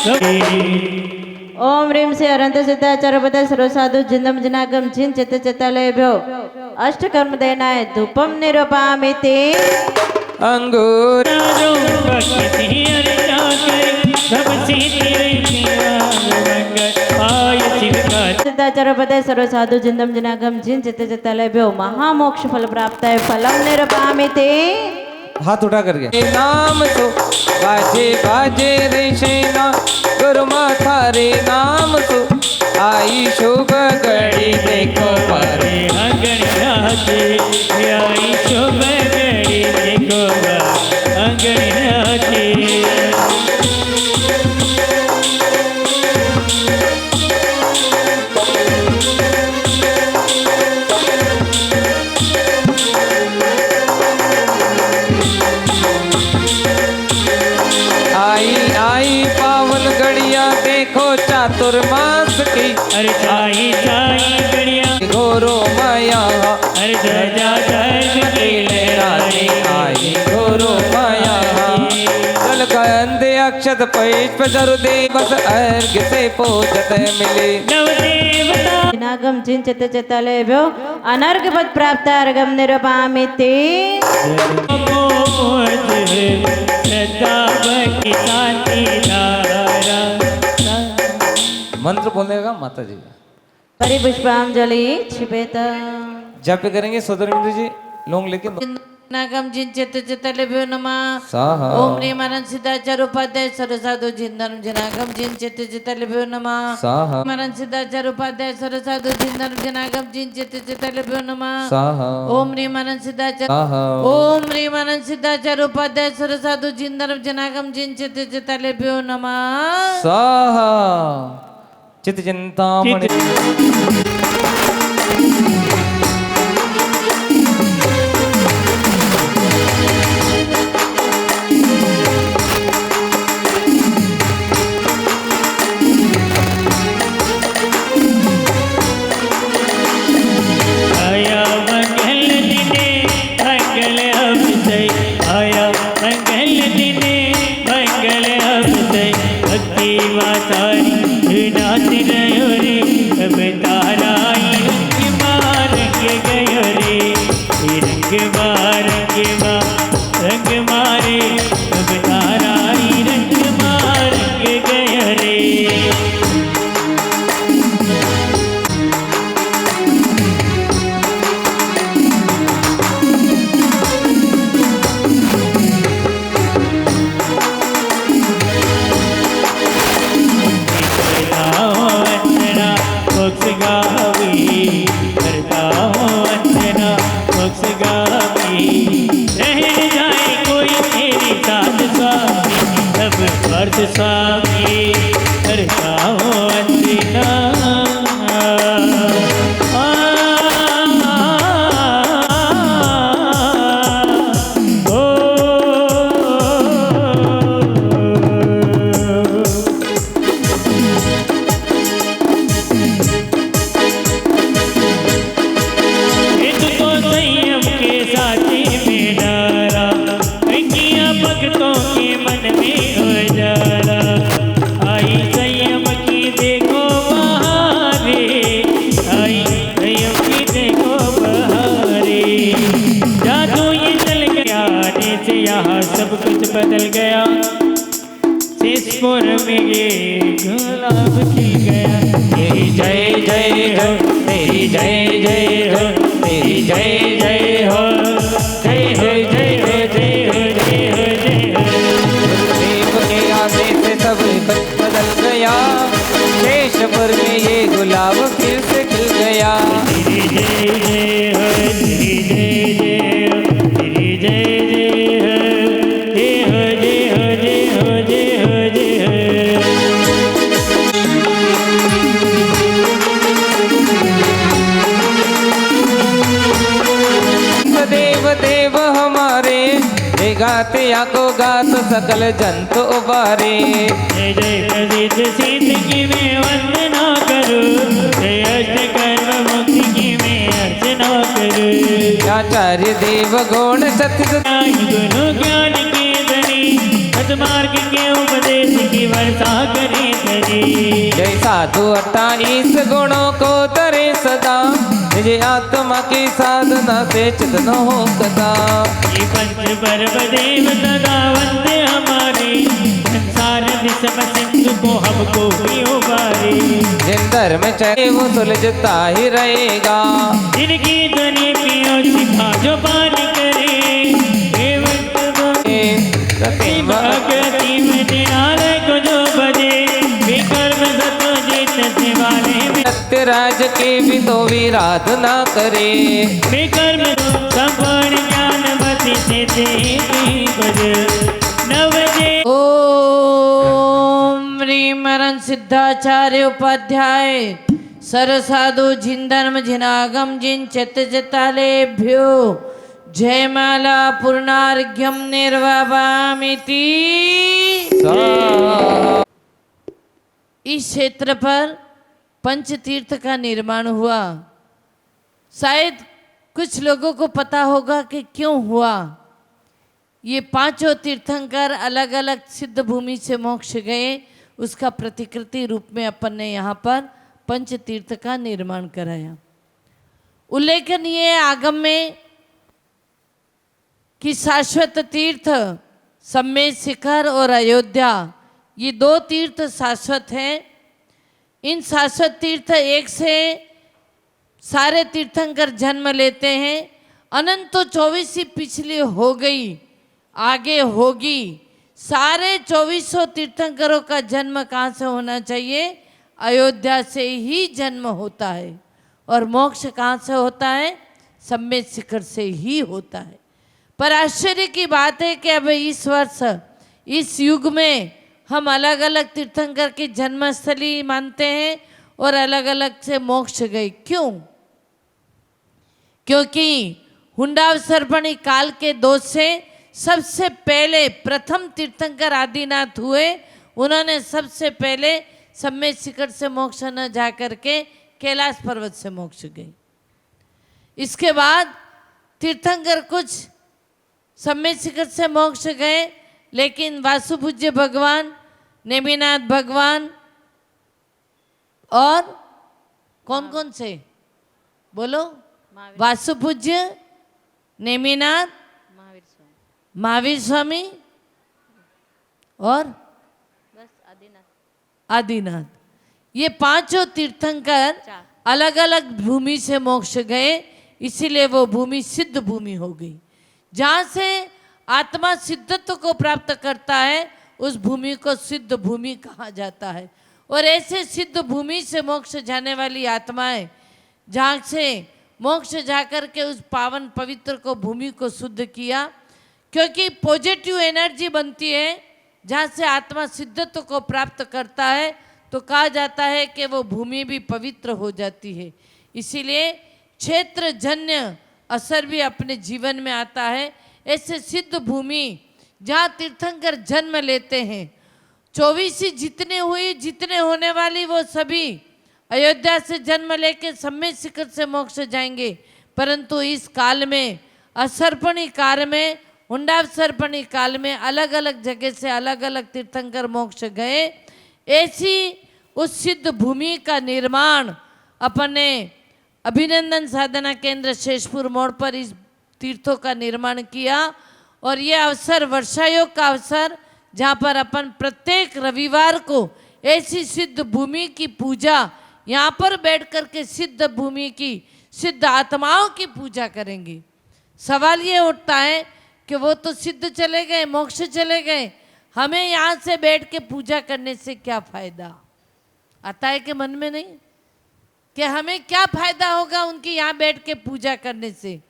ओम ह्रीं श्री अनंत सिद्धाचार्य पद सर्व साधु जिंदम जनागम जिन चित्त चित्तालयभ्यो अष्टकर्म देनाय धूपम निरूपयामि ते अंगूर सिद्धाचार्य पद सर्व साधु जिंदम जनागम जिन चित्त चित्तालयभ्यो महामोक्ष फल प्राप्त है फलम निरूपयामि ते हाथ उठा करके नाम तो बाजे बाजे रे शैना गुरु माथा रे नाम तो आई शुभ घड़ी देखो पर आई शुभ घड़ी देखो अंगनाची चातुर्मास की अरे छाई छाई गड़िया गोरो माया अरे जजा रानी आई गोरो माया जल का अंधे अक्षत पुष्प जरुदे बस अर्घ्य से पूजत मिले नागम जिन चित्त चित्तालयभ्यो अनर्घ पद प्राप्त अर्घम निरूपयामि ते मंत्र बोलेगा माता जी परि पुष्पांजलि छिपेत जप करेंगे सोदर जी लोग लेके नागम जिन चित्त चित्तालयभ्यो नमः साहा ओम ह्रीं अनंत सिद्धाचार्य उपाध्याय सर्व साधु जिन धर्म जनागम जिन चित्त चित्तालयभ्यो नमः साहा अनंत सिद्धाचार्य उपाध्याय सर्व साधु जिन धर्म जनागम जिन चित्त चित्तालयभ्यो नमः साहा ओम ह्रीं अनंत सिद्धाचार्य साहा ओम ह्रीं अनंत सिद्धाचार्य उपाध्याय सर्व साधु जिन धर्म जनागम जिन चित्त चित्तालयभ्यो नमः साहा चित्त चिंतामणि बदल गया शेषपुर में ये गुलाब खिल गया तेरी जय जय हो तेरी जय जय हो तेरी जय जय हो जय हो जय हो जय हो जय हो जय हो देव के आने से सब कुछ बदल गया शेषपुर में ये गुलाब फिर से खिल गया तेरी जय जय हो तेरी जय जय हो तेरी जय जय देव हमारे गाते को गात सकल जंतु उबारे जय जय प्रसिद्ध सिद्ध की मैं वंदना करूं जय अष्टकर्म मुक्ति की मैं अर्चना करूं आचार्य देव गौण सत्य गुरु ज्ञान के धनी सतमार्ग के उपदेश की वर्षा करे धरे। जय साधु 28 गुणों को धरे सदा, निज आत्मा की साधना से चित न हो कदा। ये पंच पर्व देव सदा वंदे हमारे, संसार विषम सिंधु को हमको भी उबारे। जिन धर्म चाहे वो सुलझता ही रहेगा, जिनकी ध्वनि पियो शिखा जो पान करे। भक्ति में निरालय को जो बजे, विकर्म सतो जित से वाले। सत्यराज की भी तो विराधना करे, विकर्म संपूर्ण ज्ञानवती से देवी बज नवजे। ओम ह्रीम हरण सिद्धाचार्य उपाध्याय सरसाधु जिन धर्म जिनागम जिन चित्त चित्तालेभ्यो जयमाला पूर्णार्घ्यम निर्वावामिति। इस क्षेत्र पर पंचतीर्थ का निर्माण हुआ। शायद कुछ लोगों को पता होगा कि क्यों हुआ। ये पांचों तीर्थंकर अलग अलग सिद्ध भूमि से मोक्ष गए, उसका प्रतिकृति रूप में अपन ने यहाँ पर पंचतीर्थ का निर्माण कराया। उल्लेखनीय है आगम में कि शाश्वत तीर्थ सम्मेद शिखर और अयोध्या, ये दो तीर्थ शाश्वत हैं। इन शाश्वत तीर्थ एक से सारे तीर्थंकर जन्म लेते हैं। अनंत तो 24 ही पिछली हो गई, आगे होगी। सारे 2400 तीर्थंकरों का जन्म कहाँ से होना चाहिए? अयोध्या से ही जन्म होता है। और मोक्ष कहाँ से होता है? सम्मेद शिखर से ही होता है। पर आश्चर्य की बात है कि अब इस वर्ष इस युग में हम अलग अलग तीर्थंकर की जन्मस्थली मानते हैं और अलग अलग से मोक्ष गए। क्यों? क्योंकि हुंडावसर्पणी काल के दोष से सबसे पहले प्रथम तीर्थंकर आदिनाथ हुए। उन्होंने सबसे पहले सम्मेद शिखर से मोक्ष न जा करके कैलाश पर्वत से मोक्ष गए। इसके बाद तीर्थंकर कुछ सम्मेद शिखर से मोक्ष गए, लेकिन वासुपूज्य भगवान, नेमिनाथ भगवान और कौन कौन से बोलो? वासुपूज्य, नेमिनाथ, महावीर स्वामी और आदिनाथ, ये पांचों तीर्थंकर अलग अलग भूमि से मोक्ष गए। इसीलिए वो भूमि सिद्ध भूमि हो गई। जहाँ से आत्मा सिद्धत्व को प्राप्त करता है उस भूमि को सिद्ध भूमि कहा जाता है। और ऐसे सिद्ध भूमि से मोक्ष जाने वाली आत्माएं जहाँ से मोक्ष जाकर के उस पावन पवित्र को भूमि को शुद्ध किया, क्योंकि पॉजिटिव एनर्जी बनती है। जहाँ से आत्मा सिद्धत्व को प्राप्त करता है तो कहा जाता है कि वो भूमि भी पवित्र हो जाती है। इसीलिए क्षेत्र जन्य असर भी अपने जीवन में आता है। ऐसे सिद्ध भूमि जहाँ तीर्थंकर जन्म लेते हैं, 24 जितने हुई जितने होने वाली वो सभी अयोध्या से जन्म लेके सम्मेद शिखर से मोक्ष जाएंगे। परंतु इस काल में असर्पणी काल में, हुंडावसर्पणी काल में अलग अलग जगह से अलग अलग तीर्थंकर मोक्ष गए। ऐसी उस सिद्ध भूमि का निर्माण अपने अभिनंदन साधना केंद्र शेषपुर मोड़ पर इस तीर्थों का निर्माण किया। और ये अवसर वर्षा योग का अवसर, जहाँ पर अपन प्रत्येक रविवार को ऐसी सिद्ध भूमि की पूजा, यहाँ पर बैठ कर के सिद्ध भूमि की सिद्ध आत्माओं की पूजा करेंगे। सवाल ये उठता है कि वो तो सिद्ध चले गए, मोक्ष चले गए, हमें यहाँ से बैठ के पूजा करने से क्या फायदा? आता है कि मन में नहीं कि हमें क्या फायदा होगा उनकी यहाँ बैठ के पूजा करने से?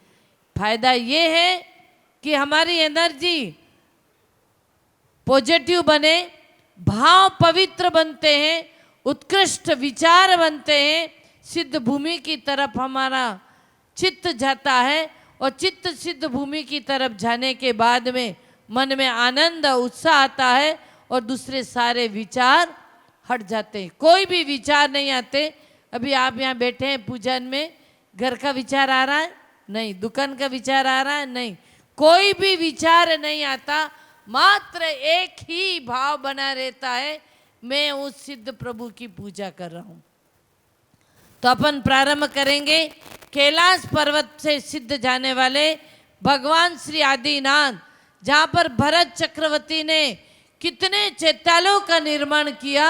फायदा ये है कि हमारी एनर्जी पॉजिटिव बने, भाव पवित्र बनते हैं, उत्कृष्ट विचार बनते हैं, सिद्ध भूमि की तरफ हमारा चित्त जाता है। और चित्त सिद्ध भूमि की तरफ जाने के बाद में मन में आनंद उत्साह आता है और दूसरे सारे विचार हट जाते हैं। कोई भी विचार नहीं आते। अभी आप यहाँ बैठे हैं पूजन में, घर का विचार आ रहा है? नहीं। दुकान का विचार आ रहा है? नहीं। कोई भी विचार नहीं आता। मात्र एक ही भाव बना रहता है, मैं उस सिद्ध प्रभु की पूजा कर रहा हूं। तो अपन प्रारंभ करेंगे कैलाश पर्वत से सिद्ध जाने वाले भगवान श्री आदिनाथ, जहाँ पर भरत चक्रवर्ती ने कितने चैत्यालयों का निर्माण किया,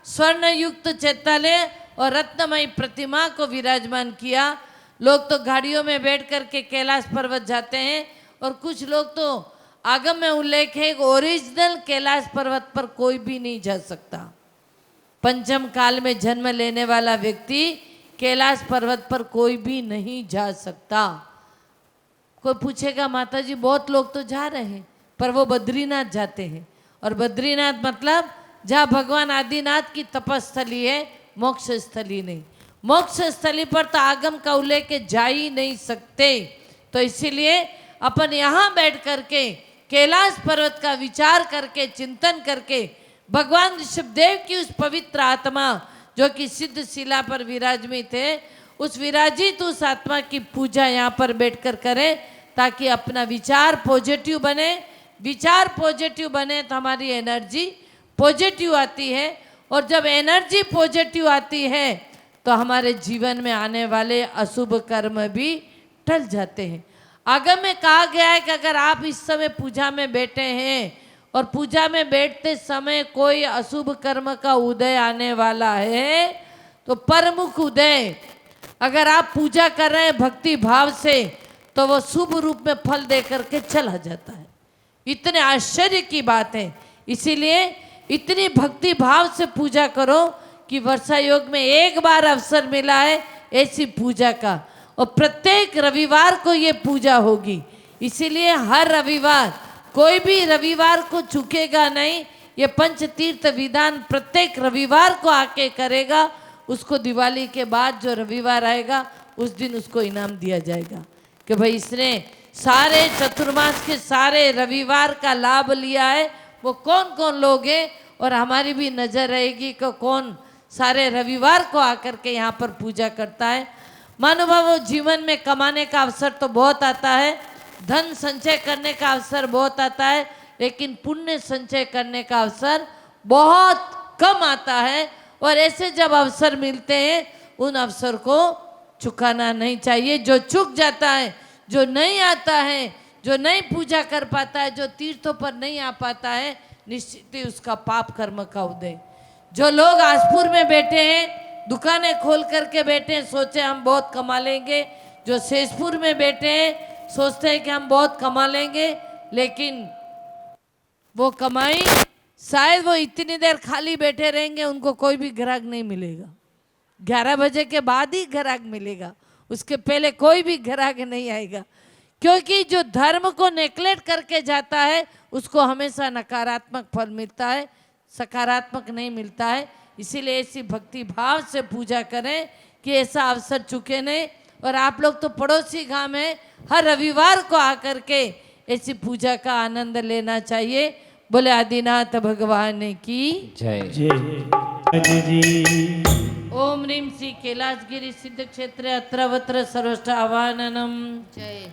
स्वर्ण युक्त चैत्यालय और रत्नमयी प्रतिमा को विराजमान किया। लोग तो गाड़ियों में बैठ करके कैलाश पर्वत जाते हैं, और कुछ लोग तो आगम में उल्लेख है ओरिजिनल कैलाश पर्वत पर कोई भी नहीं जा सकता। पंचम काल में जन्म लेने वाला व्यक्ति कैलाश पर्वत पर कोई भी नहीं जा सकता। कोई पूछेगा माता जी बहुत लोग तो जा रहे हैं, पर वो बद्रीनाथ जाते हैं, और बद्रीनाथ मतलब जहाँ भगवान आदिनाथ की तपस्थली है, मोक्ष स्थली नहीं। मोक्ष स्थली पर तो आगम का उल्लेख जा ही नहीं सकते। तो इसीलिए अपन यहाँ बैठ करके कैलाश पर्वत का विचार करके, चिंतन करके, भगवान ऋषभदेव की उस पवित्र आत्मा जो कि सिद्ध शिला पर विराजमित है, उस विराजित उस आत्मा की पूजा यहाँ पर बैठकर करें, ताकि अपना विचार पॉजिटिव बने। विचार पॉजिटिव बने तो हमारी एनर्जी पॉजिटिव आती है, और जब एनर्जी पॉजिटिव आती है तो हमारे जीवन में आने वाले अशुभ कर्म भी टल जाते हैं। आगम में कहा गया है कि अगर आप इस समय पूजा में बैठे हैं और पूजा में बैठते समय कोई अशुभ कर्म का उदय आने वाला है, तो परमुख उदय अगर आप पूजा कर रहे हैं भक्ति भाव से, तो वो शुभ रूप में फल दे करके चला जाता है। इतने आश्चर्य की बात है। इसीलिए इतनी भक्ति भाव से पूजा करो कि वर्षा योग में एक बार अवसर मिला है ऐसी पूजा का, और प्रत्येक रविवार को ये पूजा होगी। इसीलिए हर रविवार, कोई भी रविवार को चूकेगा नहीं। ये पंच तीर्थ विधान प्रत्येक रविवार को आके करेगा, उसको दिवाली के बाद जो रविवार आएगा उस दिन उसको इनाम दिया जाएगा कि भाई इसने सारे चतुर्मास के सारे रविवार का लाभ लिया है। वो कौन कौन लोग हैं, और हमारी भी नज़र रहेगी कि कौन सारे रविवार को आकर के यहाँ पर पूजा करता है। महानुभावों, जीवन में कमाने का अवसर तो बहुत आता है, धन संचय करने का अवसर बहुत आता है, लेकिन पुण्य संचय करने का अवसर बहुत कम आता है। और ऐसे जब अवसर मिलते हैं उन अवसर को चुकाना नहीं चाहिए। जो चुक जाता है, जो नहीं आता है, जो नहीं पूजा कर पाता है, जो तीर्थों पर नहीं आ पाता है, निश्चित ही उसका पाप कर्म का उदय। जो लोग आसपुर में बैठे हैं, दुकानें खोल करके बैठे हैं, सोचे हम बहुत कमा लेंगे, जो शेषपुर में बैठे हैं सोचते हैं कि हम बहुत कमा लेंगे, लेकिन वो कमाई शायद वो इतनी देर खाली बैठे रहेंगे, उनको कोई भी ग्राहक नहीं मिलेगा। 11 बजे के बाद ही ग्राहक मिलेगा, उसके पहले कोई भी ग्राहक नहीं आएगा। क्योंकि जो धर्म को नेग्लेक्ट करके जाता है उसको हमेशा नकारात्मक फल मिलता है, सकारात्मक नहीं मिलता है। इसीलिए ऐसी भक्ति भाव से पूजा करें कि ऐसा अवसर चुके नहीं। और आप लोग तो पड़ोसी गांव में हर रविवार को आकर के ऐसी पूजा का आनंद लेना चाहिए। बोले आदिनाथ भगवान की जय। जय जी। ओम ह्रीं श्री कैलासगिरी सिद्ध क्षेत्र अत्रवत्र सर्वष्ट आवाहनम जय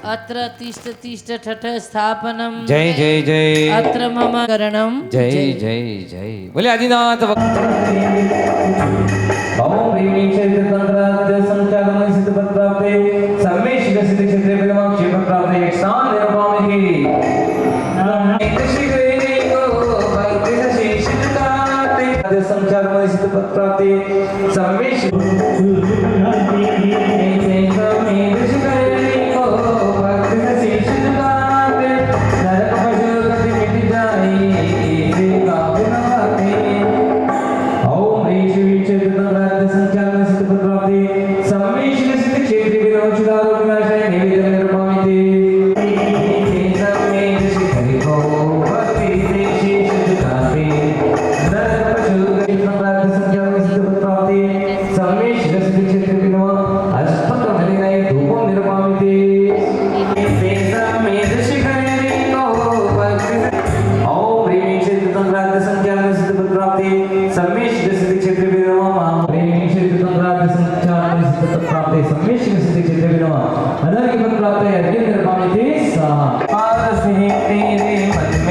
अत्र तिष्ठ तिष्ठ ठठ स्थापनम जय जय जय। अत्र मम करणम जय जय जय। बोले आदिनाथ ओम ह्रीं क्षेत्र तंत्राद्य संचालमय सिद्ध पद प्राप्ते सर्वे शिव सिद्ध क्षेत्रे विद्यमान क्षेत्र प्राप्ते एक स्थान निर्माण की श्री हरि को भक्ति शेष काते संचालमय सिद्ध पद प्राप्ते सर्वे शिव प्राप्त है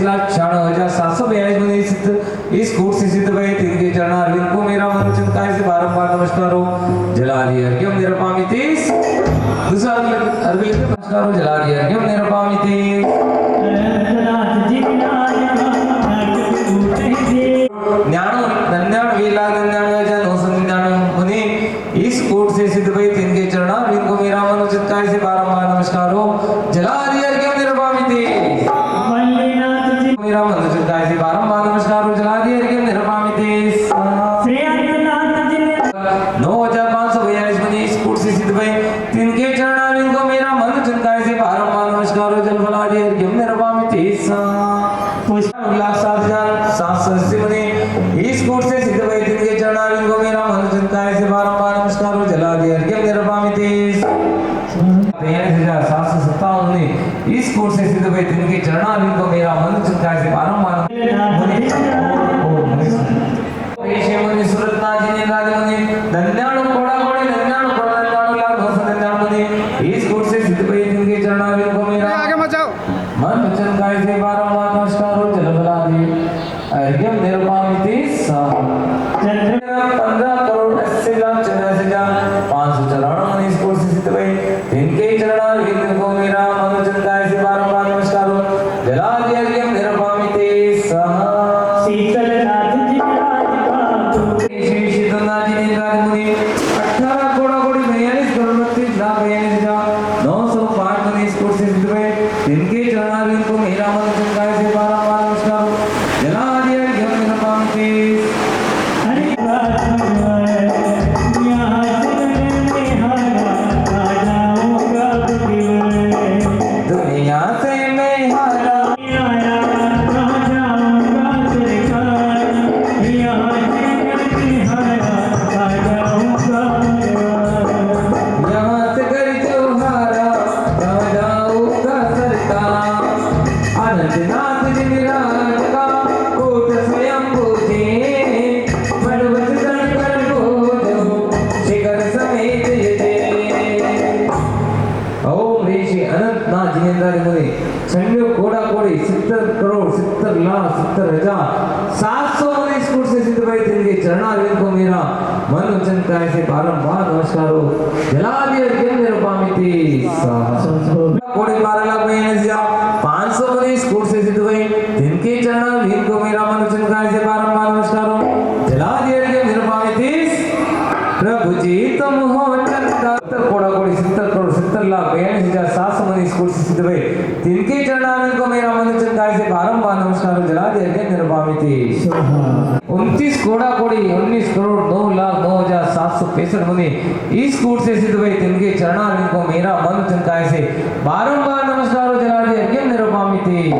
96,9742 मुनि सिद्ध इस कूट से सिद्ध भय तिनके चरणारविंद को मेरा मनोचन काय से बारंबार नमस्कार हो जला दिया अर्घ्यम निरपामि तीस दूसरा अर्घ्य नमस्कार हो जला दिया अर्घ्यम निरपामि तीस ज्ञान नन्याण वीला नन्याण वजन हो संज्ञान मुनि इस कोट से सिद्ध भई तिनके चरणारविंद को मेरा मनोचित काय से बारंबार नमस्कार हो जला दिया अर्घ्यम निरपामि तीस मेरा मनोचित काय से बारंबार नमस्कार हो जला दिया अर्घ्यम निरपामि तीस 9,542 मुनि इस कोट से सिद्ध भई तिनके चरणारविंद को मेरा मनोचित काय से बारंबार नमस्कार हो जल फला दिया अर्घ्यम निरपामि तीस उल्लास साधन 780 मुनि इस कोट से सिद्ध भई तिनके चरणारविंद को मेरा मनोचित काय से बारंबार नमस्कार हो जला दिया अर्घ्यम निरपामि तीस 43,757 मुनि इस कोट से सिद्ध भई तिनके चरणारविंद को मेरा मनोचित काय से बारंबार ऋषि मुनि सुरत्नाथ जी ने राज मुनि धन्याणु कोड़ा कोड़ी धन्याणु कोड़ा धन्याणु लाख दोष धन्याणु मुनि इस कोट से सिद्ध भई तिनके चरणारविंद को मेरा आगे मचाओ मनोचित काय से बारंबार नमस्कार हो जल फला दिया अर्घ्यम निरपामि तीस 15,84,594 मुनि इस कोट से सिद्ध भई तिनके चरणारविंद को मेरा मनोचित काय से बारंबार नमस्कार हो जला दिया अर्घ्यम निरपामि तीस श्री शीतलनाथ जी ने राज मुनि 18 कोड़ा कोड़ी 42 करोड़ 32,42,905 मुनि इस कोट से सिद्ध भई तिनके चरणारविंद को मेरा मनोचित काय से बारंबार नमस्कार हो जला दिया अर्घ्यम निरपामि तीस दुनिया से मैं हारा यहाँ से कर जो हारा राजाऊंगा सरकार अनंतनाथ जी विराज का कोट स्वयं पूजे पर्वत शंकर बोधो शिखर समेत यजे ओम ऋषि अनंतनाथ जिनेन्द्र मुनि संयोग कोड़ा कोड़ी 70 करोड़ 70 लाख 70,700 मुनि इस कोट से सिद्ध भई तिनके चरणारविंद को मेरा मनोचन काय से बारंबार नमस्कार हो जला दिया अर्घ्यम निरपामि तीस कोड़ी 12,500 मुनि इस कोट से सिद्ध भई तिनके चरणारविंद को मेरा मनोचन काय से बारंबार नमस्कार हो जला दिया अर्घ्यम निरपामि तीस प्रभु जी तुम हो चंदा कोड़ा कोड़ी 70 करोड़ 70,42,700 मुनि इस कोट से सिद्ध भई तिनके चरणारविंद को मेरा मनोचन काय से बारंबार नमस्कार हो जला दिया अर्घ्यम निरपामि तीस 29 कोड़ा कोड़ी 19 करोड़ 9,09,765 मुनि इस कोट से सिद्ध भई तिनके चरणारविंद को मेरा मनोचन काय से बारंबार नमस्कार हो जला दिया अर्घ्यम निरपामि तीस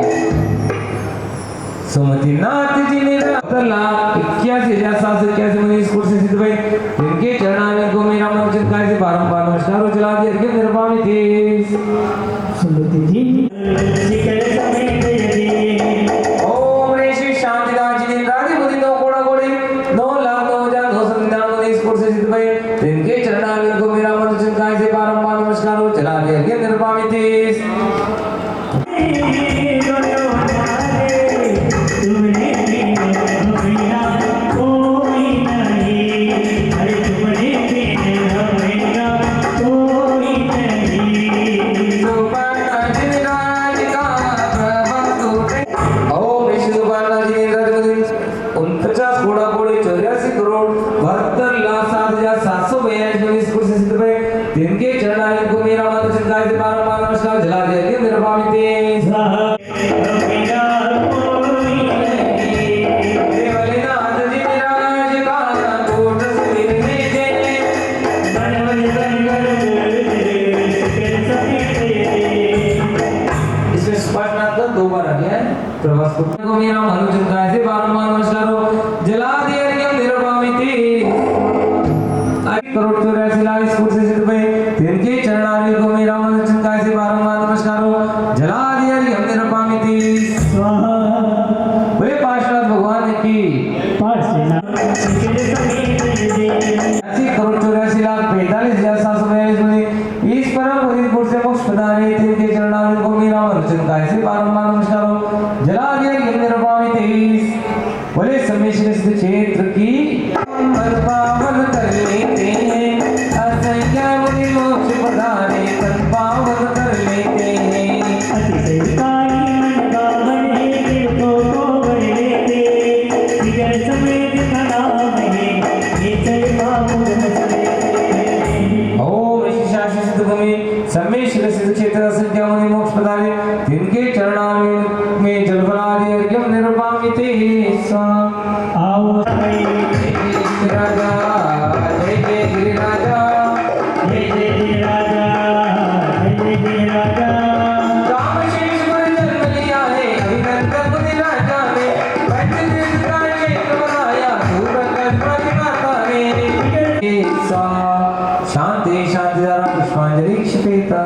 सुमतिनाथ जी ने 71,81,781 मुनि इस कोट से सिद्ध भई तिनके चरणारविंद को मेरा मनोचन काय से बारंबार नमस्कार हो जला दिया अर्घ्यम निरपामि तीस ओम ऋषि शांतिनाथ जी ने राज मुनि 9 कोड़ा कोड़ी 9,09,999 मुनि इस कोट से सिद्ध भई तिनके चरणारविंद को मेरा मनोचन काय से बारंबार नमस्कार हो जला दिया अर्घ्यम निरपामि तीस तिनके चरणारविंद को मेरा मनोचन काय से बारंबार नमस्कार जला दिया अर्घ्यम निरपामि तीस देवलीनाथ जी विराज का कोट सिर में जे इसमें स्पष्ट अर्थ 2 बार आ गया है प्रवास को मेरा मनोचन काय से बारंबार नमस्कार हो जला दिया अर्घ्यम निरपामि तीस करोड़ 84,00,000 इस कोट से सिद्ध भई तिनके चरणारविंद को मेरा मनोचन काय से बारंबार नमस्कार हो जला दिया अर्घ्यम निरपामि तीस बोले पार्षद भगवान की 80 करोड़ 84,45,742 मुनि इस परम पवित्र कोट से मोक्ष प्रदान है तिनके चरणारविंद को मेरा मनोचन काय से बारंबार नमस्कार हो जला दिया समय सिद्ध क्षेत्र की मन पावन कर लेते हैं, असंख्य मुनि मोक्ष पधारे तन पावन कर लेते हैं। अतिशयकारी मन पावन है, तीर्थों को भर लेते, विजय समेत नाम है, ये जय मामुद ओम ऋषि शास्त्र सिद्ध भूमि समय सिद्ध क्षेत्र असंख्य मुनि मोक्ष पधारे तिनके चरणारविंद में जलफलादि अर्घ्यम निरूपामिते स्वाहा। आओ राजा जय जय गिरिराजा, जय जय जय राजा, जय जय राजा। राम शेष पर जन्म लिया है, अभिनंदन मुनि राजा ने, पंचतीर्थ का क्षेत्र बनाया, सूरज प्रतिमाता ने। शांति शांति धारा पुष्पांजलि क्षिपेता।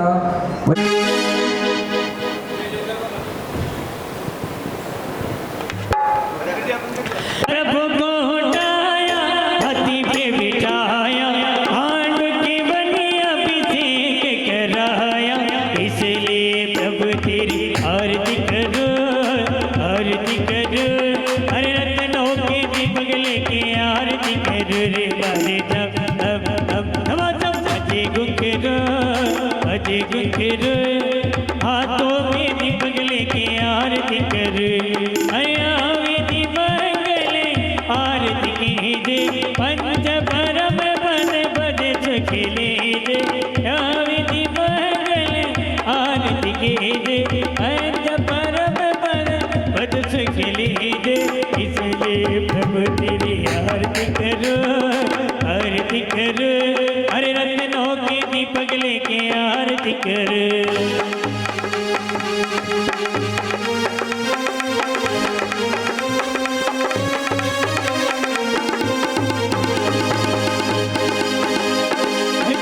प्रभु को हटाया, हाथी पे बिठाया, आंड की बनी अभिषेक कराया, इसलिए प्रभु तेरी आरती करो, आरती करो। अरे रत्नों के दीपक लेके आरती करो रे बारे अजय गुंकरो, अजय गुंकरो, हाथों में दीपक लेके आरती करो। विधि मंगले आरती कीजे, पंच परम पद पद सुखिले जे, विधि मंगले आरती कीजे, पंच परम पद पद सुखिले जे, इसलिए प्रभु तेरी आरती करो, आरती करो। अरे रत्नों के दीपक लेके आरती करो।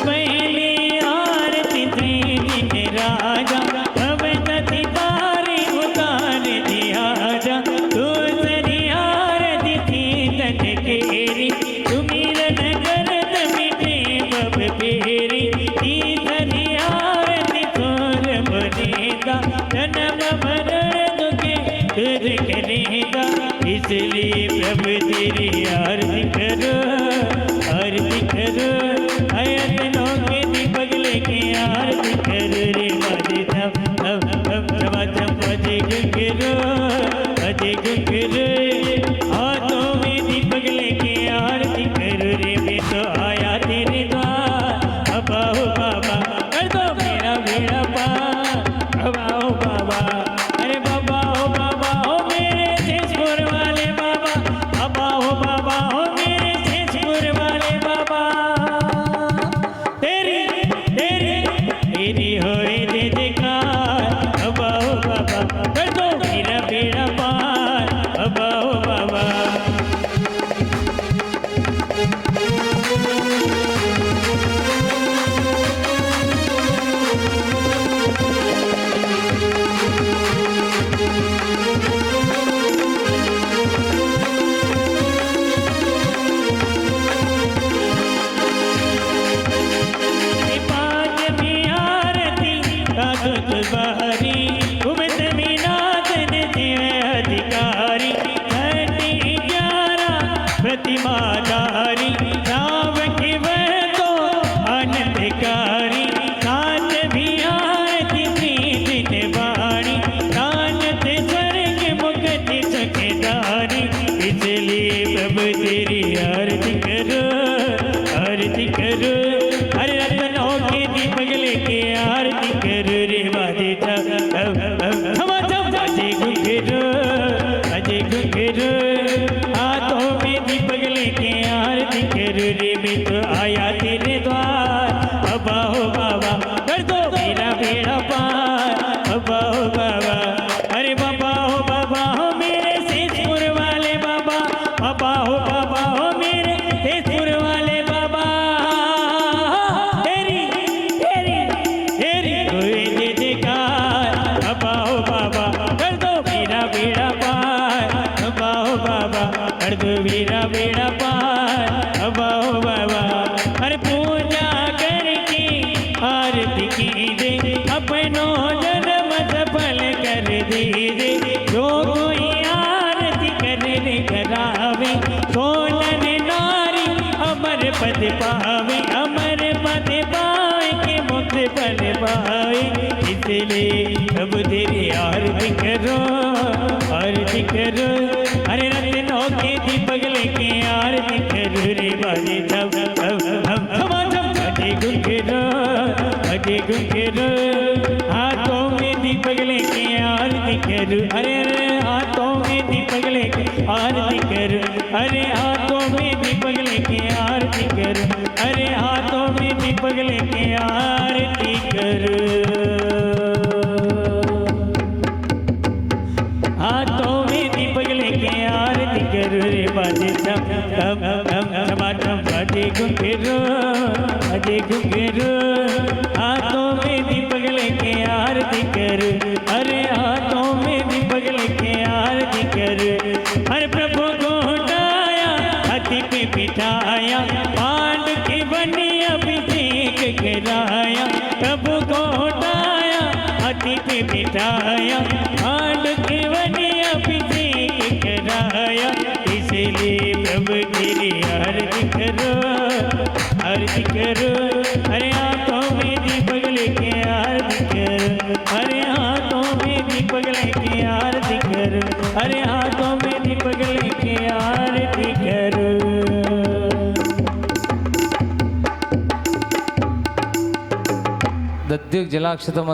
पहली आरती थी राजा, अब नदी तारी उतार दिया जा। दूसरी आरती थी तन केरी, सुमिरन करत मिटे बब फेरी। तीसरी आरती सोर बनेगा, जन्म मरण दुखे दूर करेगा, इसलिए प्रभु तेरी आरती करो, आरती करो। अयतनों के दीपक लेके आरती करो रे बाजे अजय गुंकरो, अजय गुंकरो, हाथों में दीपक लेके आरती करो रे। मैं तो आया तेरे द्वार, अब आओ बाबा कर दो मेरा बेड़ा पार, अब आओ बाबा। अरे बाबा हो बाबा हो मेरे शेषपुर वाले बाबा, अब आओ बाबा हो मेरे शेषपुर वाले बाबा। तेरी तेरी तेरी होए दे जयकार, अब आओ बाबा कर दो मेरा बेड़ा पार, अब आओ बाबा। बारी उमत मीनाथ ने दिवे अधिकारी, 11 प्रतिमाधारी, राम की वह तो आनंदकारी। सात भी आरती प्रीति वाणी, कानत स्वर्ग मुक्ति सुखदारी, इसलिए प्रभु तेरी आरती करो, आरती करो। अरे रत्नों के दीपक लेके आरती करो रे बाजे अजय गुंकरो, अजय गुंकरो, हाथों में दीपक लेके आरती करो रे। मैं तो आया तेरे द्वार, अब आओ बाबा कर दो मेरा बेड़ा पार, अब आओ बाबा। अरे बाबा हो मेरे शेषपुर वाले बाबा, बाबा हो मेरे शेषपुर वाले बाबा। तेरी तेरी तेरी कोई दे जयकार, अब आओ बाबा कर दो मेरा बेड़ा पार, अब आओ बाबा कर दो मेरा बेड़ा पार, अब आओ बाबा। अरे पूजा करके आरती कीजे, अपनों जन्म सफल कर दीजे। जो कोई आरती करने करावे, पावे अमर पद पावे के मोक्ष फल पावे इसलिए प्रभु तेरी आरती करो अरे रत्नों के दीपक लेके आरती करो रे बाजे तब अजय गुंगेरो हाथों में दीपक लेके आरती करो अरे हाथों में दीपक लेके आरती करो अरे हाथों में दीपक लेके आरती करो अरे हाथों में दीपक लेके आरती करो हाथों में दीपक लेके आरती करो रे बाजे टमाटम बाजे गुंगेरो हाथों में दीपक लेके आरती करो अरे हाथों में दीपक लेके आरती करो अरे प्रभु को उठाया हाथी पे बिठाया पांड की बनी अभिषेक कराया प्रभु को उठाया हाथी पे बिठाया पांड की बनी अभिषेक कराया इसलिए प्रभु तेरी आरती करो अरे हाथों में दीपक लेके आरती करो अरे हाथों में दीपक लेके आरती करो अरे हाथों में दीपक लेके आरती करो दद्युग जलाक्षतम